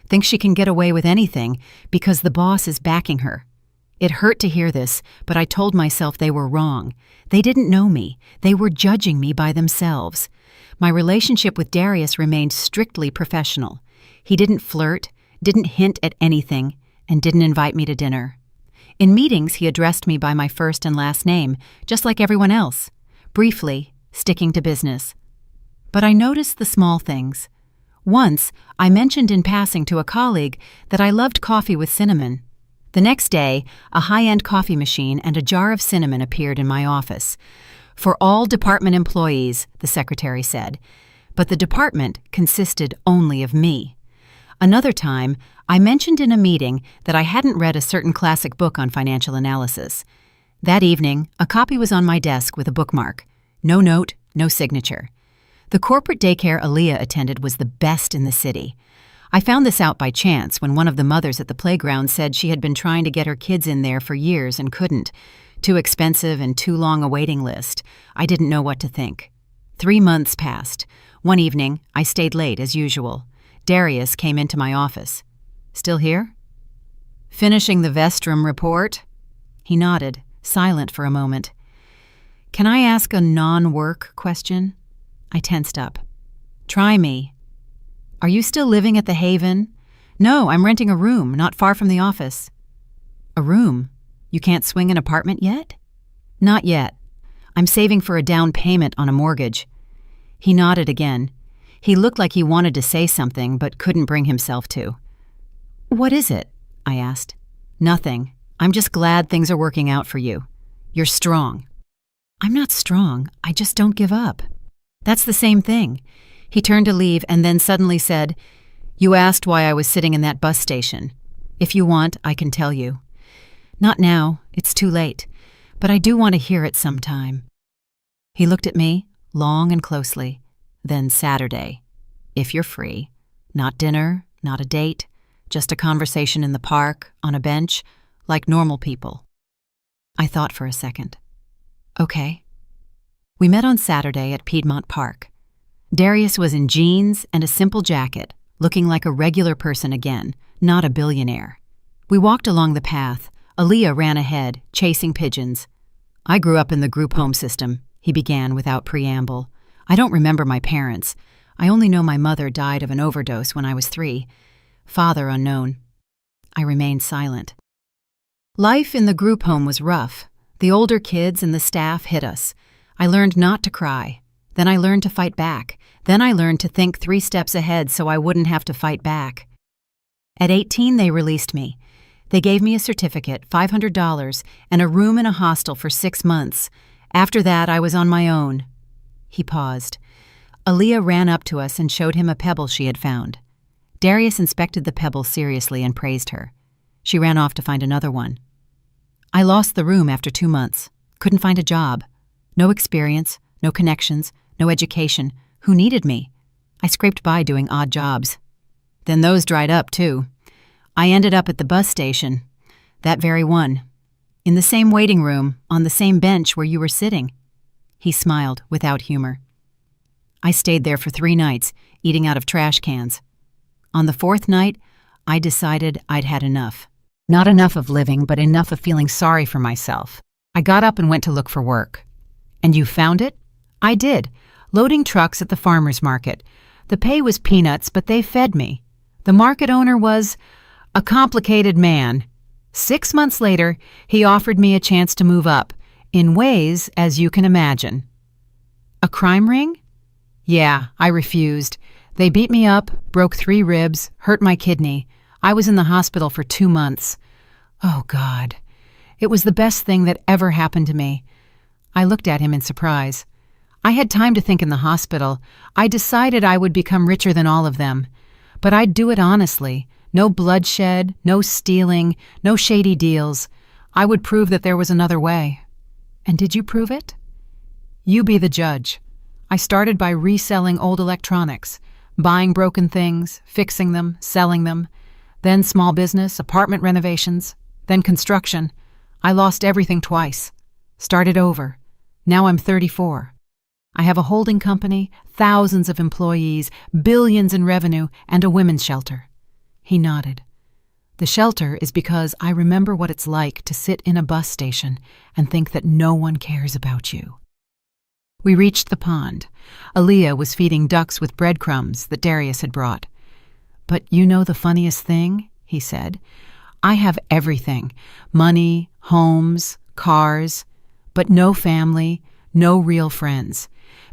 Thinks she can get away with anything because the boss is backing her. It hurt to hear this, but I told myself they were wrong. They didn't know me. They were judging me by themselves. My relationship with Darius remained strictly professional. He didn't flirt, didn't hint at anything, and didn't invite me to dinner. In meetings, he addressed me by my first and last name, just like everyone else, briefly, sticking to business. But I noticed the small things. Once, I mentioned in passing to a colleague that I loved coffee with cinnamon. The next day, a high-end coffee machine and a jar of cinnamon appeared in my office. "For all department employees," the secretary said. But the department consisted only of me. Another time, I mentioned in a meeting that I hadn't read a certain classic book on financial analysis. That evening, a copy was on my desk with a bookmark. No note, no signature. The corporate daycare Aaliyah attended was the best in the city. I found this out by chance when one of the mothers at the playground said she had been trying to get her kids in there for years and couldn't. Too expensive and too long a waiting list. I didn't know what to think. 3 months passed. One evening, I stayed late as usual. Darius came into my office. "Still here?" "Finishing the Vestrum report." He nodded, silent for a moment. "Can I ask a non-work question?" I tensed up. "Try me." "Are you still living at the Haven?" "No, I'm renting a room, not far from the office." "A room? You can't swing an apartment yet?" "Not yet. I'm saving for a down payment on a mortgage." He nodded again. He looked like he wanted to say something, but couldn't bring himself to. "What is it?" I asked. "Nothing. I'm just glad things are working out for you. You're strong." "I'm not strong. I just don't give up." "That's the same thing." He turned to leave and then suddenly said, "You asked why I was sitting in that bus station. If you want, I can tell you." "Not now. It's too late. But I do want to hear it sometime." He looked at me, long and closely. "Then Saturday, if you're free. Not dinner, not a date, just a conversation in the park, on a bench, like normal people." I thought for a second. "Okay." We met on Saturday at Piedmont Park. Darius was in jeans and a simple jacket, looking like a regular person again, not a billionaire. We walked along the path. Aaliyah ran ahead, chasing pigeons. "I grew up in the group home system," he began without preamble. "I don't remember my parents. I only know my mother died of an overdose when I was 3. Father unknown." I remained silent. Life in the group home was rough. The older kids and the staff hit us. I learned not to cry. Then I learned to fight back. Then I learned to think 3 steps ahead so I wouldn't have to fight back. At 18, they released me. They gave me a certificate, $500, and a room in a hostel for 6 months. After that, I was on my own. He paused. Aaliyah ran up to us and showed him a pebble she had found. Darius inspected the pebble seriously and praised her. She ran off to find another one. I lost the room after 2 months. Couldn't find a job. No experience, no connections, no education. Who needed me? I scraped by doing odd jobs. Then those dried up, too. I ended up at the bus station. That very one. In the same waiting room, on the same bench where you were sitting. He smiled, without humor. I stayed there for 3 nights, eating out of trash cans. On the 4th night, I decided I'd had enough. Not enough of living, but enough of feeling sorry for myself. I got up and went to look for work. And you found it? I did. Loading trucks at the farmer's market. The pay was peanuts, but they fed me. The market owner was a complicated man. 6 months later, he offered me a chance to move up, in ways as you can imagine. A crime ring? Yeah, I refused. They beat me up, broke 3 ribs, hurt my kidney. I was in the hospital for 2 months. Oh, God. It was the best thing that ever happened to me. I looked at him in surprise. I had time to think in the hospital. I decided I would become richer than all of them. But I'd do it honestly. No bloodshed, no stealing, no shady deals. I would prove that there was another way. And did you prove it? You be the judge. I started by reselling old electronics, buying broken things, fixing them, selling them. Then small business, apartment renovations, then construction. I lost everything twice. Started over. Now I'm 34. I have a holding company, thousands of employees, billions in revenue, and a women's shelter. He nodded. The shelter is because I remember what it's like to sit in a bus station and think that no one cares about you. We reached the pond. Aaliyah was feeding ducks with breadcrumbs that Darius had brought. But you know the funniest thing? He said. I have everything. Money, homes, cars, but no family, no real friends.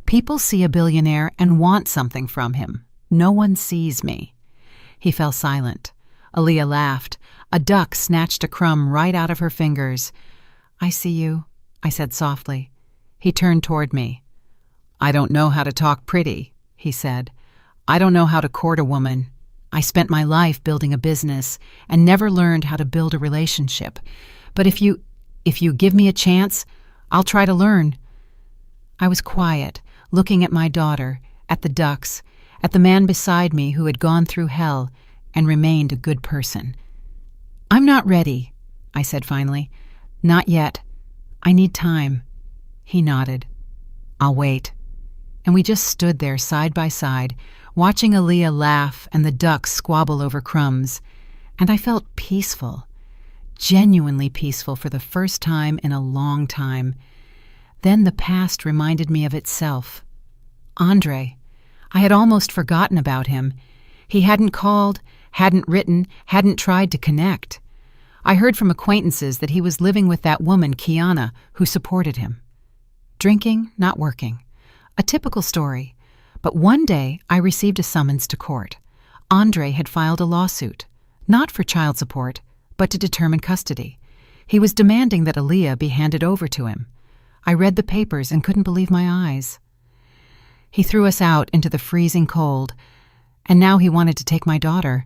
People see a billionaire and want something from him. No one sees me. He fell silent. Aaliyah laughed. A duck snatched a crumb right out of her fingers. I see you, I said softly. He turned toward me. I don't know how to talk pretty, he said. I don't know how to court a woman. I spent my life building a business and never learned how to build a relationship. But if you give me a chance, I'll try to learn. I was quiet, looking at my daughter, at the ducks, at the man beside me who had gone through hell and remained a good person. I'm not ready, I said finally. Not yet. I need time. He nodded. I'll wait. And we just stood there side by side, watching Aaliyah laugh and the ducks squabble over crumbs. And I felt peaceful, genuinely peaceful for the first time in a long time. Then the past reminded me of itself. Andre. I had almost forgotten about him. He hadn't called, hadn't written, hadn't tried to connect. I heard from acquaintances that he was living with that woman, Kiana, who supported him. Drinking, not working. A typical story. But one day I received a summons to court. Andre had filed a lawsuit, not for child support, but to determine custody. He was demanding that Aaliyah be handed over to him. I read the papers and couldn't believe my eyes. He threw us out into the freezing cold, and now he wanted to take my daughter.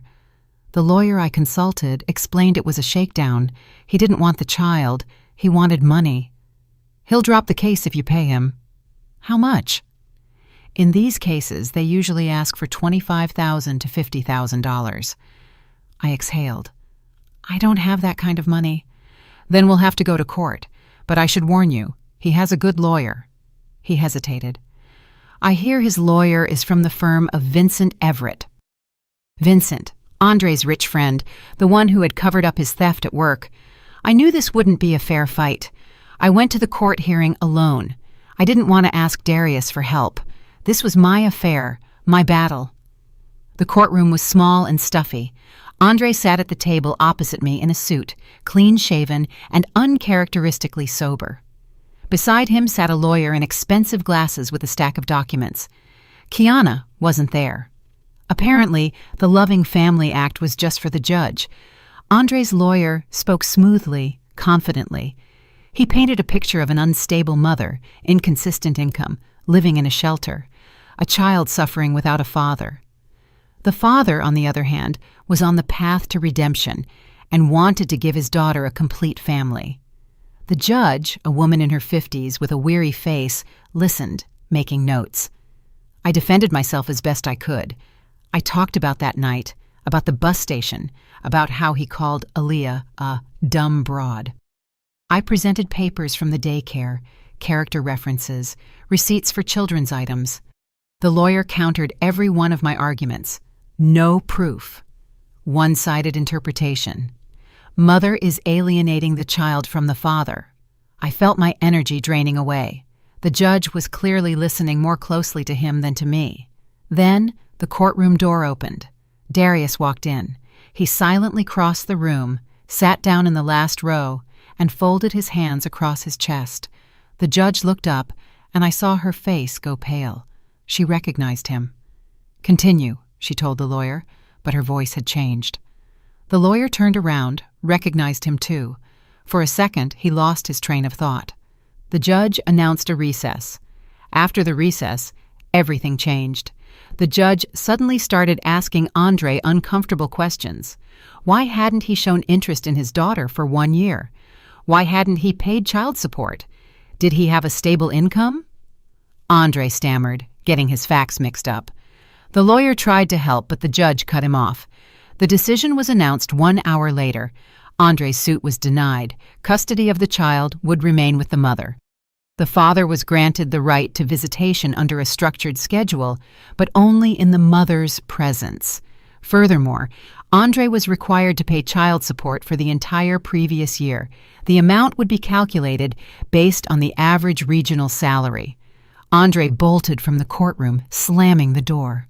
The lawyer I consulted explained it was a shakedown. He didn't want the child. He wanted money. He'll drop the case if you pay him. How much? In these cases, they usually ask for $25,000 to $50,000. I exhaled. I don't have that kind of money. Then we'll have to go to court. But I should warn you, he has a good lawyer. He hesitated. I hear his lawyer is from the firm of Vincent Everett. Vincent, Andre's rich friend, the one who had covered up his theft at work. I knew this wouldn't be a fair fight. I went to the court hearing alone. I didn't want to ask Darius for help. This was my affair, my battle. The courtroom was small and stuffy. Andre sat at the table opposite me in a suit, clean-shaven and uncharacteristically sober. Beside him sat a lawyer in expensive glasses with a stack of documents. Kiana wasn't there. Apparently, the Loving Family Act was just for the judge. Andre's lawyer spoke smoothly, confidently. He painted a picture of an unstable mother, inconsistent income, living in a shelter, a child suffering without a father. The father, on the other hand, was on the path to redemption and wanted to give his daughter a complete family. The judge, a woman in her 50s with a weary face, listened, making notes. I defended myself as best I could. I talked about that night, about the bus station, about how he called Aaliyah a dumb broad. I presented papers from the daycare, character references, receipts for children's items. The lawyer countered every one of my arguments. No proof. One-sided interpretation. Mother is alienating the child from the father. I felt my energy draining away. The judge was clearly listening more closely to him than to me. Then the courtroom door opened. Darius walked in. He silently crossed the room, sat down in the last row, and folded his hands across his chest. The judge looked up, and I saw her face go pale. She recognized him. "Continue," she told the lawyer, but her voice had changed. The lawyer turned around, recognized him too. For a second, he lost his train of thought. The judge announced a recess. After the recess, everything changed. The judge suddenly started asking Andre uncomfortable questions. Why hadn't he shown interest in his daughter for 1 year? Why hadn't he paid child support? Did he have a stable income? Andre stammered, getting his facts mixed up. The lawyer tried to help, but the judge cut him off. The decision was announced 1 hour later. Andre's suit was denied. Custody of the child would remain with the mother. The father was granted the right to visitation under a structured schedule, but only in the mother's presence. Furthermore, Andre was required to pay child support for the entire previous year. The amount would be calculated based on the average regional salary. Andre bolted from the courtroom, slamming the door.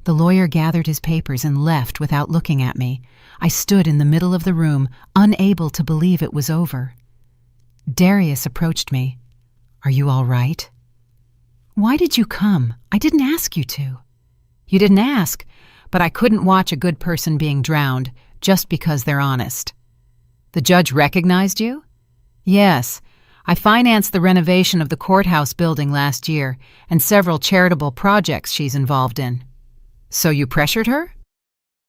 The lawyer gathered his papers and left without looking at me. I stood in the middle of the room, unable to believe it was over. Darius approached me. "Are you all right?" "Why did you come? I didn't ask you to." "You didn't ask, but I couldn't watch a good person being drowned just because they're honest." "The judge recognized you?" "Yes. I financed the renovation of the courthouse building last year and several charitable projects she's involved in." "So you pressured her?"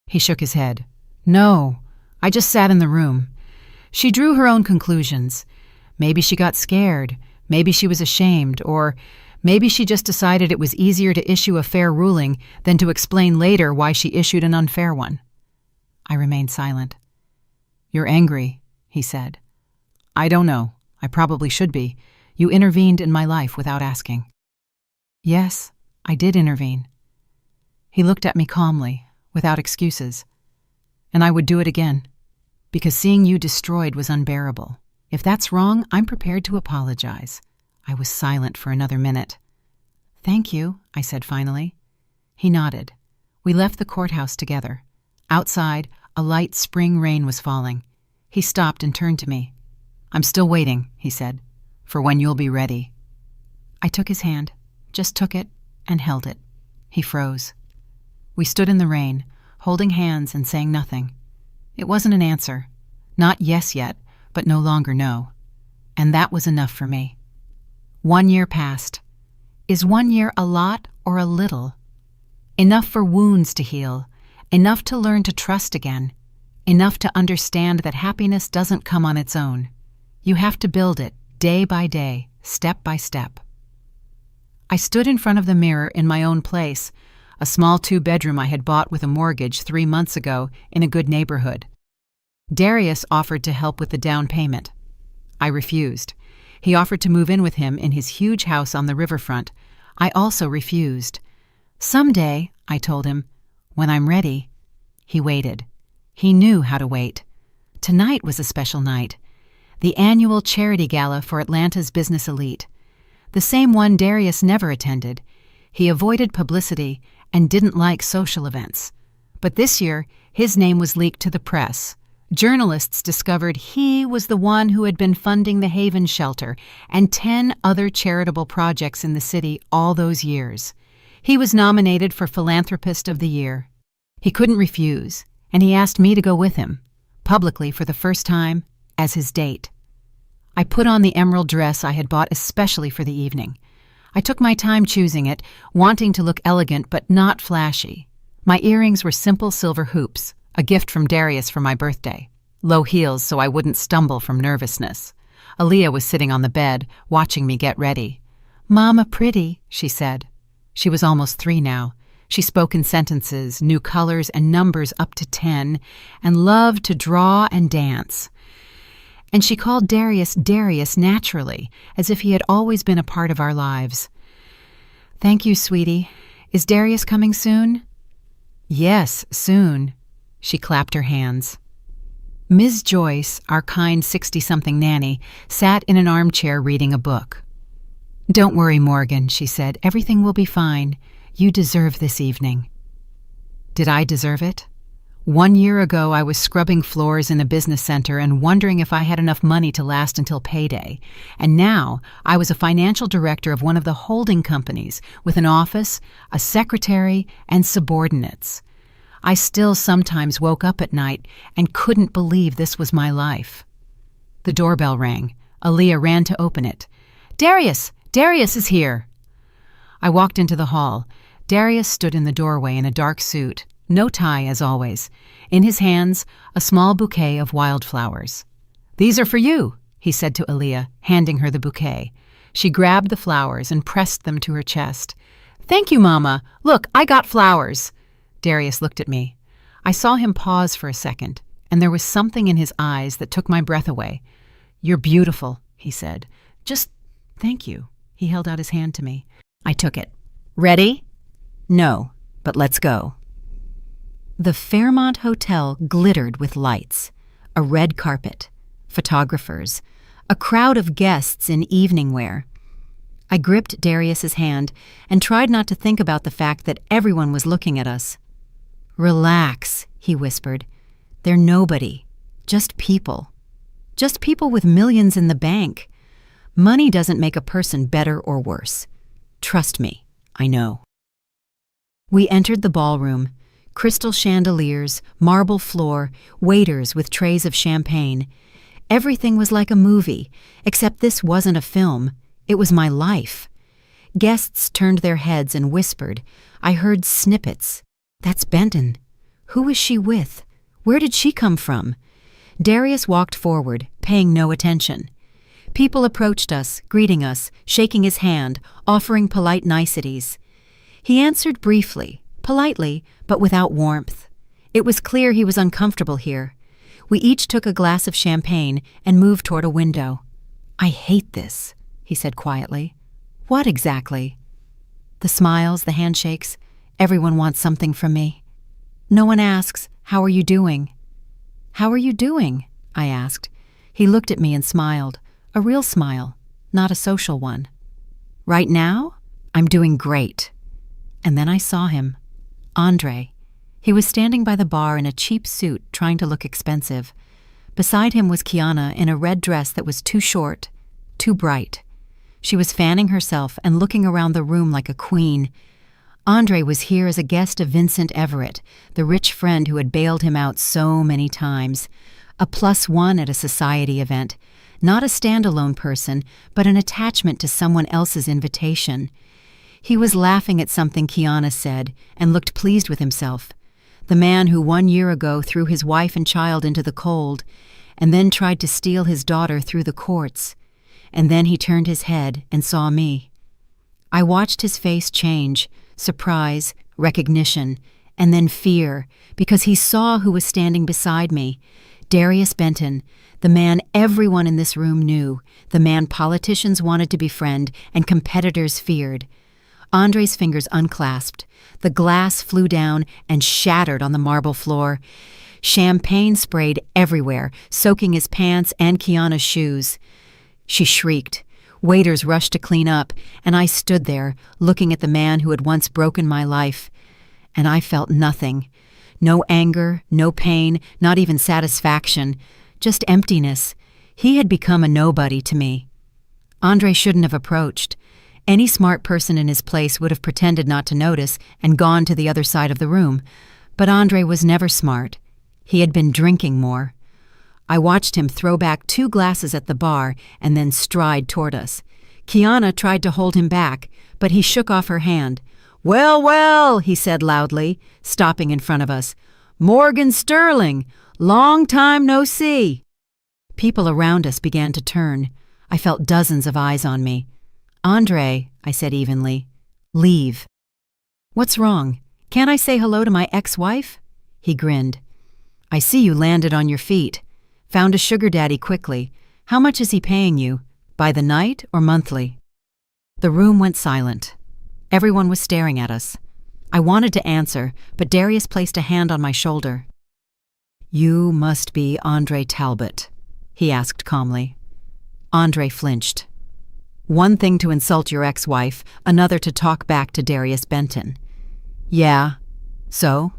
He shook his head. "No, I just sat in the room. She drew her own conclusions. Maybe she got scared, maybe she was ashamed, or maybe she just decided it was easier to issue a fair ruling than to explain later why she issued an unfair one." I remained silent. "You're angry," he said. "I don't know. I probably should be. You intervened in my life without asking." "Yes, I did intervene." He looked at me calmly, without excuses. "And I would do it again, because seeing you destroyed was unbearable. If that's wrong, I'm prepared to apologize." I was silent for another minute. "Thank you," I said finally. He nodded. We left the courthouse together. Outside, a light spring rain was falling. He stopped and turned to me. "I'm still waiting," he said, "for when you'll be ready." I took his hand, just took it, and held it. He froze. We stood in the rain, holding hands and saying nothing. It wasn't an answer. Not yes yet, but no longer no. And that was enough for me. 1 year passed. Is 1 year a lot or a little? Enough for wounds to heal, enough to learn to trust again, enough to understand that happiness doesn't come on its own. You have to build it day by day, step by step. I stood in front of the mirror in my own place, a small 2-bedroom I had bought with a mortgage 3 months ago in a good neighborhood. Darius offered to help with the down payment. I refused. He offered to move in with him in his huge house on the riverfront. I also refused. "Someday," I told him, "when I'm ready." He waited. He knew how to wait. Tonight was a special night. The annual charity gala for Atlanta's business elite. The same one Darius never attended. He avoided publicity and didn't like social events. But this year, his name was leaked to the press. Journalists discovered he was the one who had been funding the Haven Shelter and 10 other charitable projects in the city all those years. He was nominated for Philanthropist of the Year. He couldn't refuse, and he asked me to go with him, publicly for the first time, as his date. I put on the emerald dress I had bought especially for the evening. I took my time choosing it, wanting to look elegant but not flashy. My earrings were simple silver hoops, a gift from Darius for my birthday. Low heels so I wouldn't stumble from nervousness. Aaliyah was sitting on the bed, watching me get ready. "Mama pretty," she said. She was almost 3 now. She spoke in sentences, knew colors and numbers up to 10, and loved to draw and dance. And she called Darius Darius naturally, as if he had always been a part of our lives. "Thank you, sweetie. Is Darius coming soon?" "Yes, soon." She clapped her hands. Ms. Joyce, our kind 60-something nanny, sat in an armchair reading a book. "Don't worry, Morgan," she said. "Everything will be fine. You deserve this evening." Did I deserve it? 1 year ago, I was scrubbing floors in a business center and wondering if I had enough money to last until payday. And now, I was a financial director of one of the holding companies with an office, a secretary, and subordinates. I still sometimes woke up at night and couldn't believe this was my life. The doorbell rang. Aaliyah ran to open it. "Darius! Darius is here!" I walked into the hall. Darius stood in the doorway in a dark suit, no tie as always. In his hands, a small bouquet of wildflowers. "These are for you," he said to Aaliyah, handing her the bouquet. She grabbed the flowers and pressed them to her chest. "Thank you, Mama. Look, I got flowers." Darius looked at me. I saw him pause for a second, and there was something in his eyes that took my breath away. "You're beautiful," he said. "Just thank you." He held out his hand to me. I took it. "Ready?" "No, but let's go." The Fairmont Hotel glittered with lights, a red carpet, photographers, a crowd of guests in evening wear. I gripped Darius's hand and tried not to think about the fact that everyone was looking at us. "Relax," he whispered. "They're nobody. Just people. Just people with millions in the bank. Money doesn't make a person better or worse. Trust me, I know." We entered the ballroom. Crystal chandeliers, marble floor, waiters with trays of champagne. Everything was like a movie, except this wasn't a film. It was my life. Guests turned their heads and whispered. I heard snippets. "That's Benton. Who is she with? Where did she come from?" Darius walked forward, paying no attention. People approached us, greeting us, shaking his hand, offering polite niceties. He answered briefly, politely, but without warmth. It was clear he was uncomfortable here. We each took a glass of champagne and moved toward a window. "I hate this," he said quietly. "What exactly?" "The smiles, the handshakes. Everyone wants something from me. No one asks, 'How are you doing?'" "How are you doing?" I asked. He looked at me and smiled, a real smile, not a social one. "Right now, I'm doing great." And then I saw him. Andre. He was standing by the bar in a cheap suit, trying to look expensive. Beside him was Kiana in a red dress that was too short, too bright. She was fanning herself and looking around the room like a queen. Andre was here as a guest of Vincent Everett, the rich friend who had bailed him out so many times. A +1 at a society event. Not a standalone person, but an attachment to someone else's invitation. He was laughing at something Kiana said and looked pleased with himself. The man who 1 year ago threw his wife and child into the cold and then tried to steal his daughter through the courts. And then he turned his head and saw me. I watched his face change, surprise, recognition, and then fear, because he saw who was standing beside me. Darius Benton, the man everyone in this room knew, the man politicians wanted to befriend and competitors feared. Andre's fingers unclasped. The glass flew down and shattered on the marble floor. Champagne sprayed everywhere, soaking his pants and Kiana's shoes. She shrieked. Waiters rushed to clean up, and I stood there, looking at the man who had once broken my life. And I felt nothing. No anger, no pain, not even satisfaction, just emptiness. He had become a nobody to me. Andre shouldn't have approached. Any smart person in his place would have pretended not to notice and gone to the other side of the room. But Andre was never smart. He had been drinking more. I watched him throw back 2 glasses at the bar and then stride toward us. Kiana tried to hold him back, but he shook off her hand. "Well, well," he said loudly, stopping in front of us. "Morgan Sterling, long time no see." People around us began to turn. I felt dozens of eyes on me. "Andre," I said evenly, "leave." "What's wrong? Can't I say hello to my ex-wife?" He grinned. "I see you landed on your feet. Found a sugar daddy quickly. How much is he paying you? By the night or monthly?" The room went silent. Everyone was staring at us. I wanted to answer, but Darius placed a hand on my shoulder. "You must be Andre Talbot," he asked calmly. Andre flinched. One thing to insult your ex-wife, another to talk back to Darius Benton. "Yeah, so?"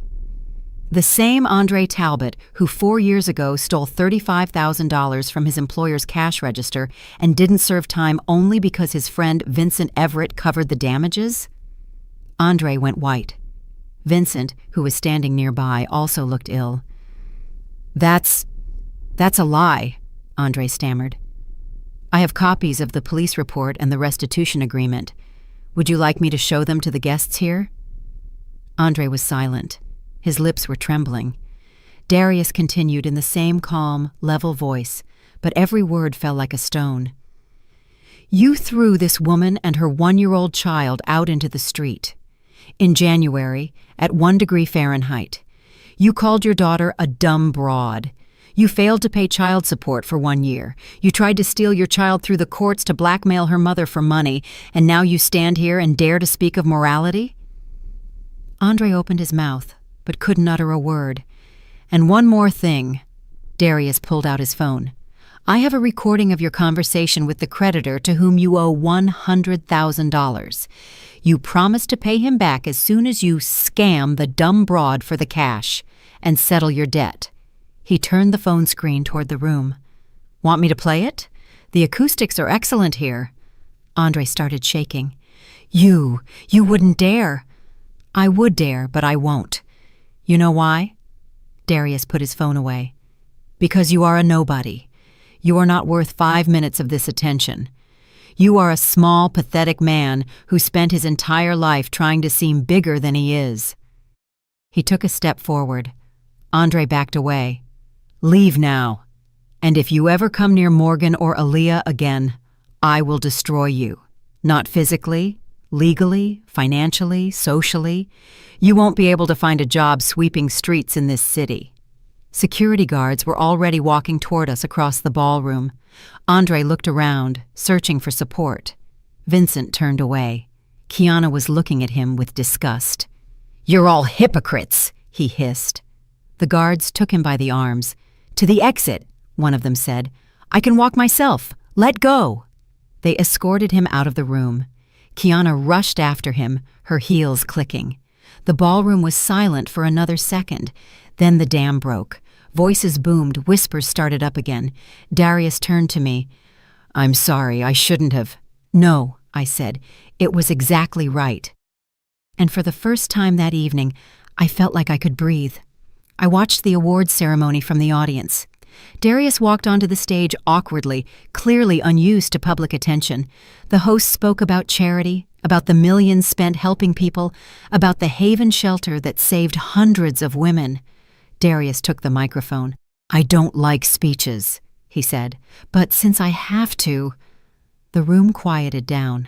The same Andre Talbot who 4 years ago stole $35,000 from his employer's cash register and didn't serve time only because his friend Vincent Everett covered the damages? Andre went white. Vincent, who was standing nearby, also looked ill. That's a lie," Andre stammered. "I have copies of the police report and the restitution agreement. Would you like me to show them to the guests here?" Andre was silent. His lips were trembling. Darius continued in the same calm, level voice, but every word fell like a stone. "You threw this woman and her 1-year-old child out into the street. In January, at 1 degree Fahrenheit. You called your daughter a dumb broad. You failed to pay child support for 1 year. You tried to steal your child through the courts to blackmail her mother for money, and now you stand here and dare to speak of morality?" Andre opened his mouth, but couldn't utter a word. "And one more thing." Darius pulled out his phone. "I have a recording of your conversation with the creditor to whom you owe $100,000. You promised to pay him back as soon as you scam the dumb broad for the cash and settle your debt." He turned the phone screen toward the room. "Want me to play it? The acoustics are excellent here." Andre started shaking. You wouldn't dare." "I would dare, but I won't. You know why?" Darius put his phone away. "Because you are a nobody. You are not worth 5 minutes of this attention. You are a small, pathetic man who spent his entire life trying to seem bigger than he is." He took a step forward. Andre backed away. "Leave now. And if you ever come near Morgan or Aaliyah again, I will destroy you. Not physically, legally, financially, socially. You won't be able to find a job sweeping streets in this city." Security guards were already walking toward us across the ballroom. Andre looked around, searching for support. Vincent turned away. Kiana was looking at him with disgust. "You're all hypocrites," he hissed. The guards took him by the arms. "To the exit," one of them said. "I can walk myself. Let go." They escorted him out of the room. Kiana rushed after him, her heels clicking. The ballroom was silent for another second. Then the dam broke. Voices boomed, whispers started up again. Darius turned to me. "I'm sorry, I shouldn't have." "No," I said. "It was exactly right." And for the first time that evening, I felt like I could breathe. I watched the awards ceremony from the audience. Darius walked onto the stage awkwardly, clearly unused to public attention. The host spoke about charity, about the millions spent helping people, about the Haven shelter that saved hundreds of women. Darius took the microphone. "I don't like speeches," he said, "but since I have to—" The room quieted down.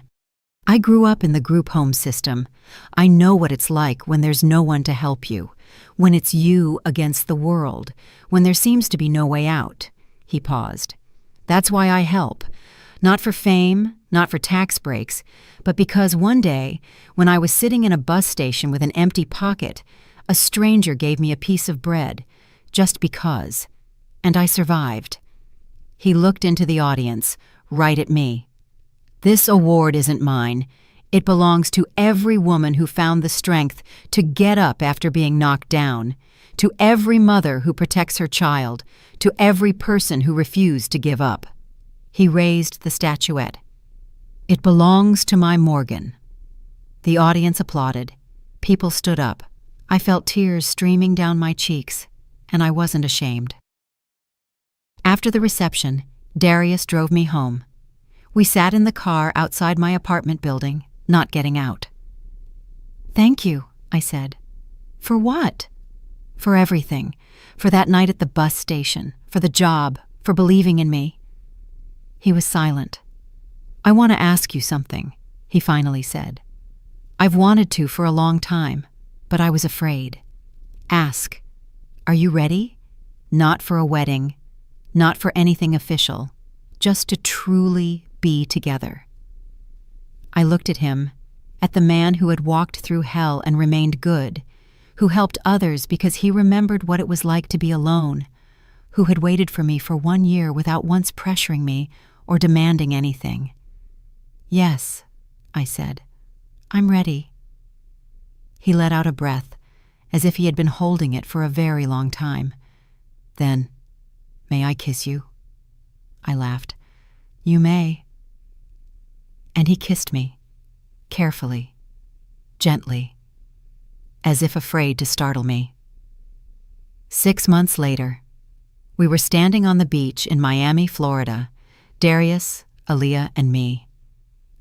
I grew up in the group home system. I know what it's like when there's no one to help you, when it's you against the world, when there seems to be no way out. He paused. "That's why I help. Not for fame, not for tax breaks, but because one day, when I was sitting in a bus station with an empty pocket, a stranger gave me a piece of bread, just because, and I survived." He looked into the audience, right at me. "This award isn't mine. It belongs to every woman who found the strength to get up after being knocked down, to every mother who protects her child, to every person who refused to give up. He raised the statuette. It belongs to my Morgan. The audience applauded. People stood up. I felt tears streaming down my cheeks, and I wasn't ashamed. After the reception, Darius drove me home. We sat in the car outside my apartment building, not getting out. "Thank you," I said. "For what?" "For everything. For that night at the bus station, for the job, for believing in me." He was silent. "I want to ask you something," he finally said. "I've wanted to for a long time, but I was afraid. Ask. Are you ready? Not for a wedding, not for anything official, just to truly be together." I looked at him, at the man who had walked through hell and remained good, who helped others because he remembered what it was like to be alone, who had waited for me for 1 year without once pressuring me or demanding anything. "Yes," I said, "I'm ready." He let out a breath, as if he had been holding it for a very long time. Then, "May I kiss you?" I laughed. "You may." And he kissed me, carefully, gently, as if afraid to startle me. 6 months later, we were standing on the beach in Miami, Florida, Darius, Aaliyah, and me.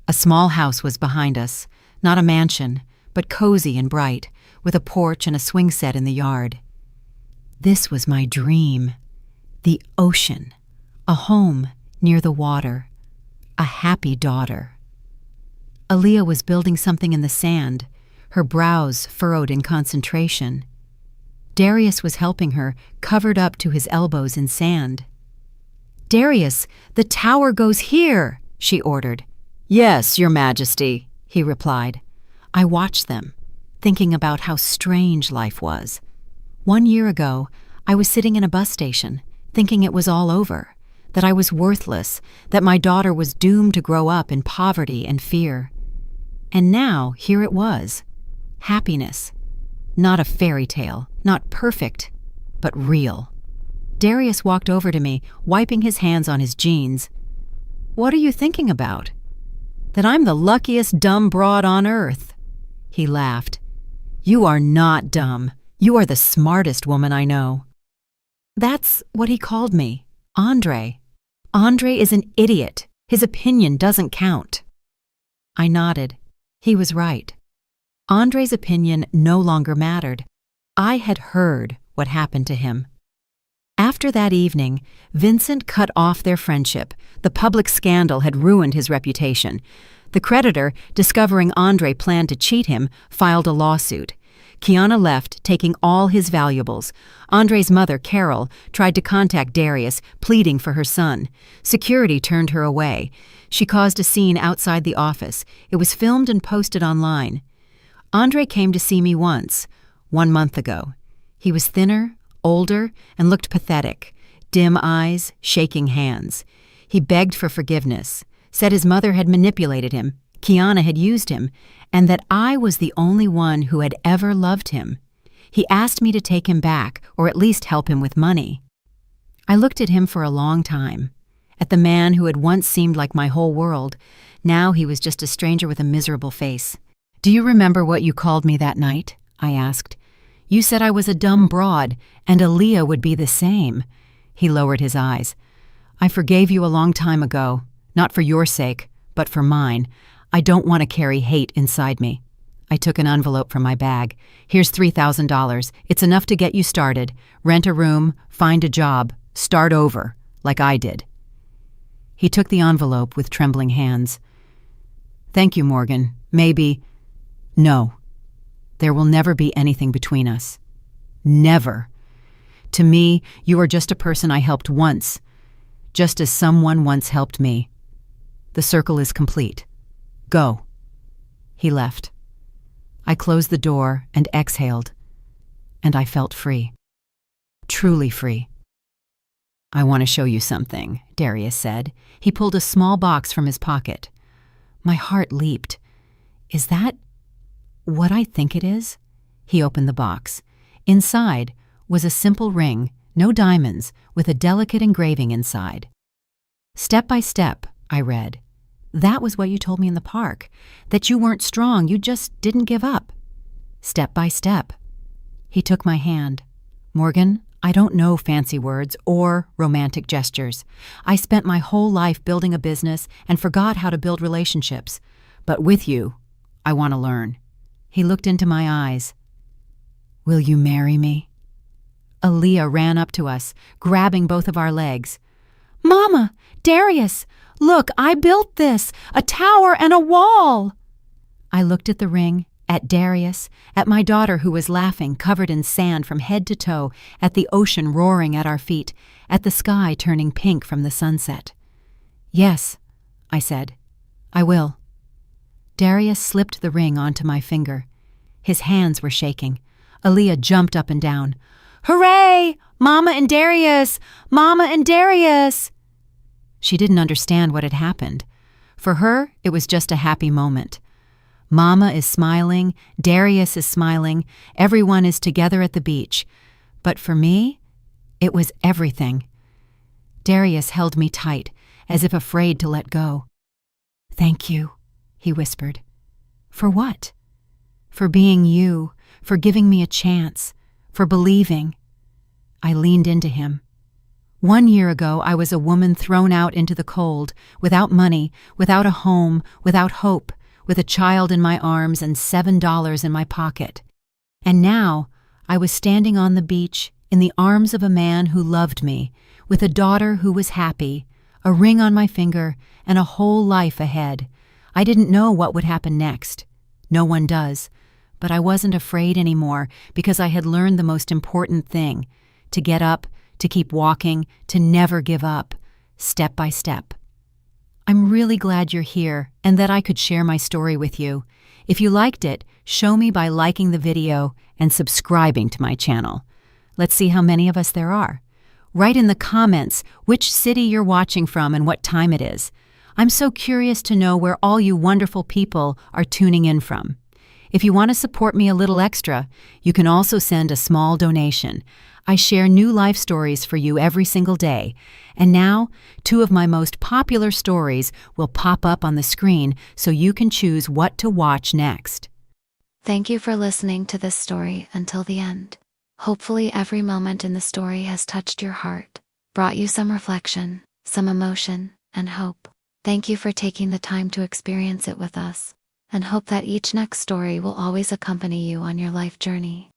A small house was behind us, not a mansion, but cozy and bright, with a porch and a swing set in the yard. This was my dream. The ocean, a home near the water, a happy daughter. Aaliyah was building something in the sand, her brows furrowed in concentration. Darius was helping her, covered up to his elbows in sand. "Darius, the tower goes here," she ordered. "Yes, Your Majesty," he replied. I watched them, thinking about how strange life was. 1 year ago, I was sitting in a bus station, thinking it was all over, that I was worthless, that my daughter was doomed to grow up in poverty and fear. And now, here it was. Happiness. Not a fairy tale, not perfect, but real. Darius walked over to me, wiping his hands on his jeans. "What are you thinking about?" "That I'm the luckiest dumb broad on earth." He laughed. "You are not dumb. You are the smartest woman I know." That's what he called me, Andre. Andre is an idiot. His opinion doesn't count. I nodded. He was right. Andre's opinion no longer mattered. I had heard what happened to him. After that evening, Vincent cut off their friendship. The public scandal had ruined his reputation. The creditor, discovering Andre planned to cheat him, filed a lawsuit. Kiana left, taking all his valuables. Andre's mother, Carol, tried to contact Darius, pleading for her son. Security turned her away. She caused a scene outside the office. It was filmed and posted online. Andre came to see me once, 1 month ago. He was thinner, older, and looked pathetic. Dim eyes, shaking hands. He begged for forgiveness, said his mother had manipulated him, Kiana had used him, and that I was the only one who had ever loved him. He asked me to take him back, or at least help him with money. I looked at him for a long time, at the man who had once seemed like my whole world. Now he was just a stranger with a miserable face. "Do you remember what you called me that night?" I asked. "You said I was a dumb broad, and Aaliyah would be the same." He lowered his eyes. "I forgave you a long time ago, not for your sake, but for mine. I don't want to carry hate inside me." I took an envelope from my bag. "Here's $3,000. It's enough to get you started. Rent a room, find a job, start over, like I did." He took the envelope with trembling hands. "Thank you, Morgan. Maybe—" "No. There will never be anything between us. Never. To me, you are just a person I helped once, just as someone once helped me. The circle is complete. Go." He left. I closed the door and exhaled, and I felt free. Truly free. "I want to show you something," Darius said. He pulled a small box from his pocket. My heart leaped. "Is that what I think it is?" He opened the box. Inside was a simple ring, no diamonds, with a delicate engraving inside. Step by step, I read. That was what you told me in the park, that you weren't strong, you just didn't give up. Step by step. He took my hand. Morgan, I don't know fancy words or romantic gestures. I spent my whole life building a business and forgot how to build relationships. But with you, I want to learn. He looked into my eyes. Will you marry me? Aaliyah ran up to us, grabbing both of our legs. Mama, Darius, look, I built this, a tower and a wall. I looked at the ring, at Darius, at my daughter who was laughing, covered in sand from head to toe, at the ocean roaring at our feet, at the sky turning pink from the sunset. Yes, I said, I will. Darius slipped the ring onto my finger. His hands were shaking. Aaliyah jumped up and down. Hooray! Mama and Darius! Mama and Darius! She didn't understand what had happened. For her, it was just a happy moment. Mama is smiling, Darius is smiling, everyone is together at the beach. But for me, it was everything. Darius held me tight, as if afraid to let go. Thank you, he whispered. For what? For being you, for giving me a chance, for believing. I leaned into him. 1 year ago, I was a woman thrown out into the cold, without money, without a home, without hope, with a child in my arms and $7 in my pocket. And now, I was standing on the beach, in the arms of a man who loved me, with a daughter who was happy, a ring on my finger, and a whole life ahead. I didn't know what would happen next. No one does. But I wasn't afraid anymore because I had learned the most important thing, to get up, to keep walking, to never give up, step by step. I'm really glad you're here and that I could share my story with you. If you liked it, show me by liking the video and subscribing to my channel. Let's see how many of us there are. Write in the comments which city you're watching from and what time it is. I'm so curious to know where all you wonderful people are tuning in from. If you want to support me a little extra, you can also send a small donation. I share new life stories for you every single day. And now, 2 of my most popular stories will pop up on the screen so you can choose what to watch next. Thank you for listening to this story until the end. Hopefully every moment in the story has touched your heart, brought you some reflection, some emotion, and hope. Thank you for taking the time to experience it with us, and hope that each next story will always accompany you on your life journey.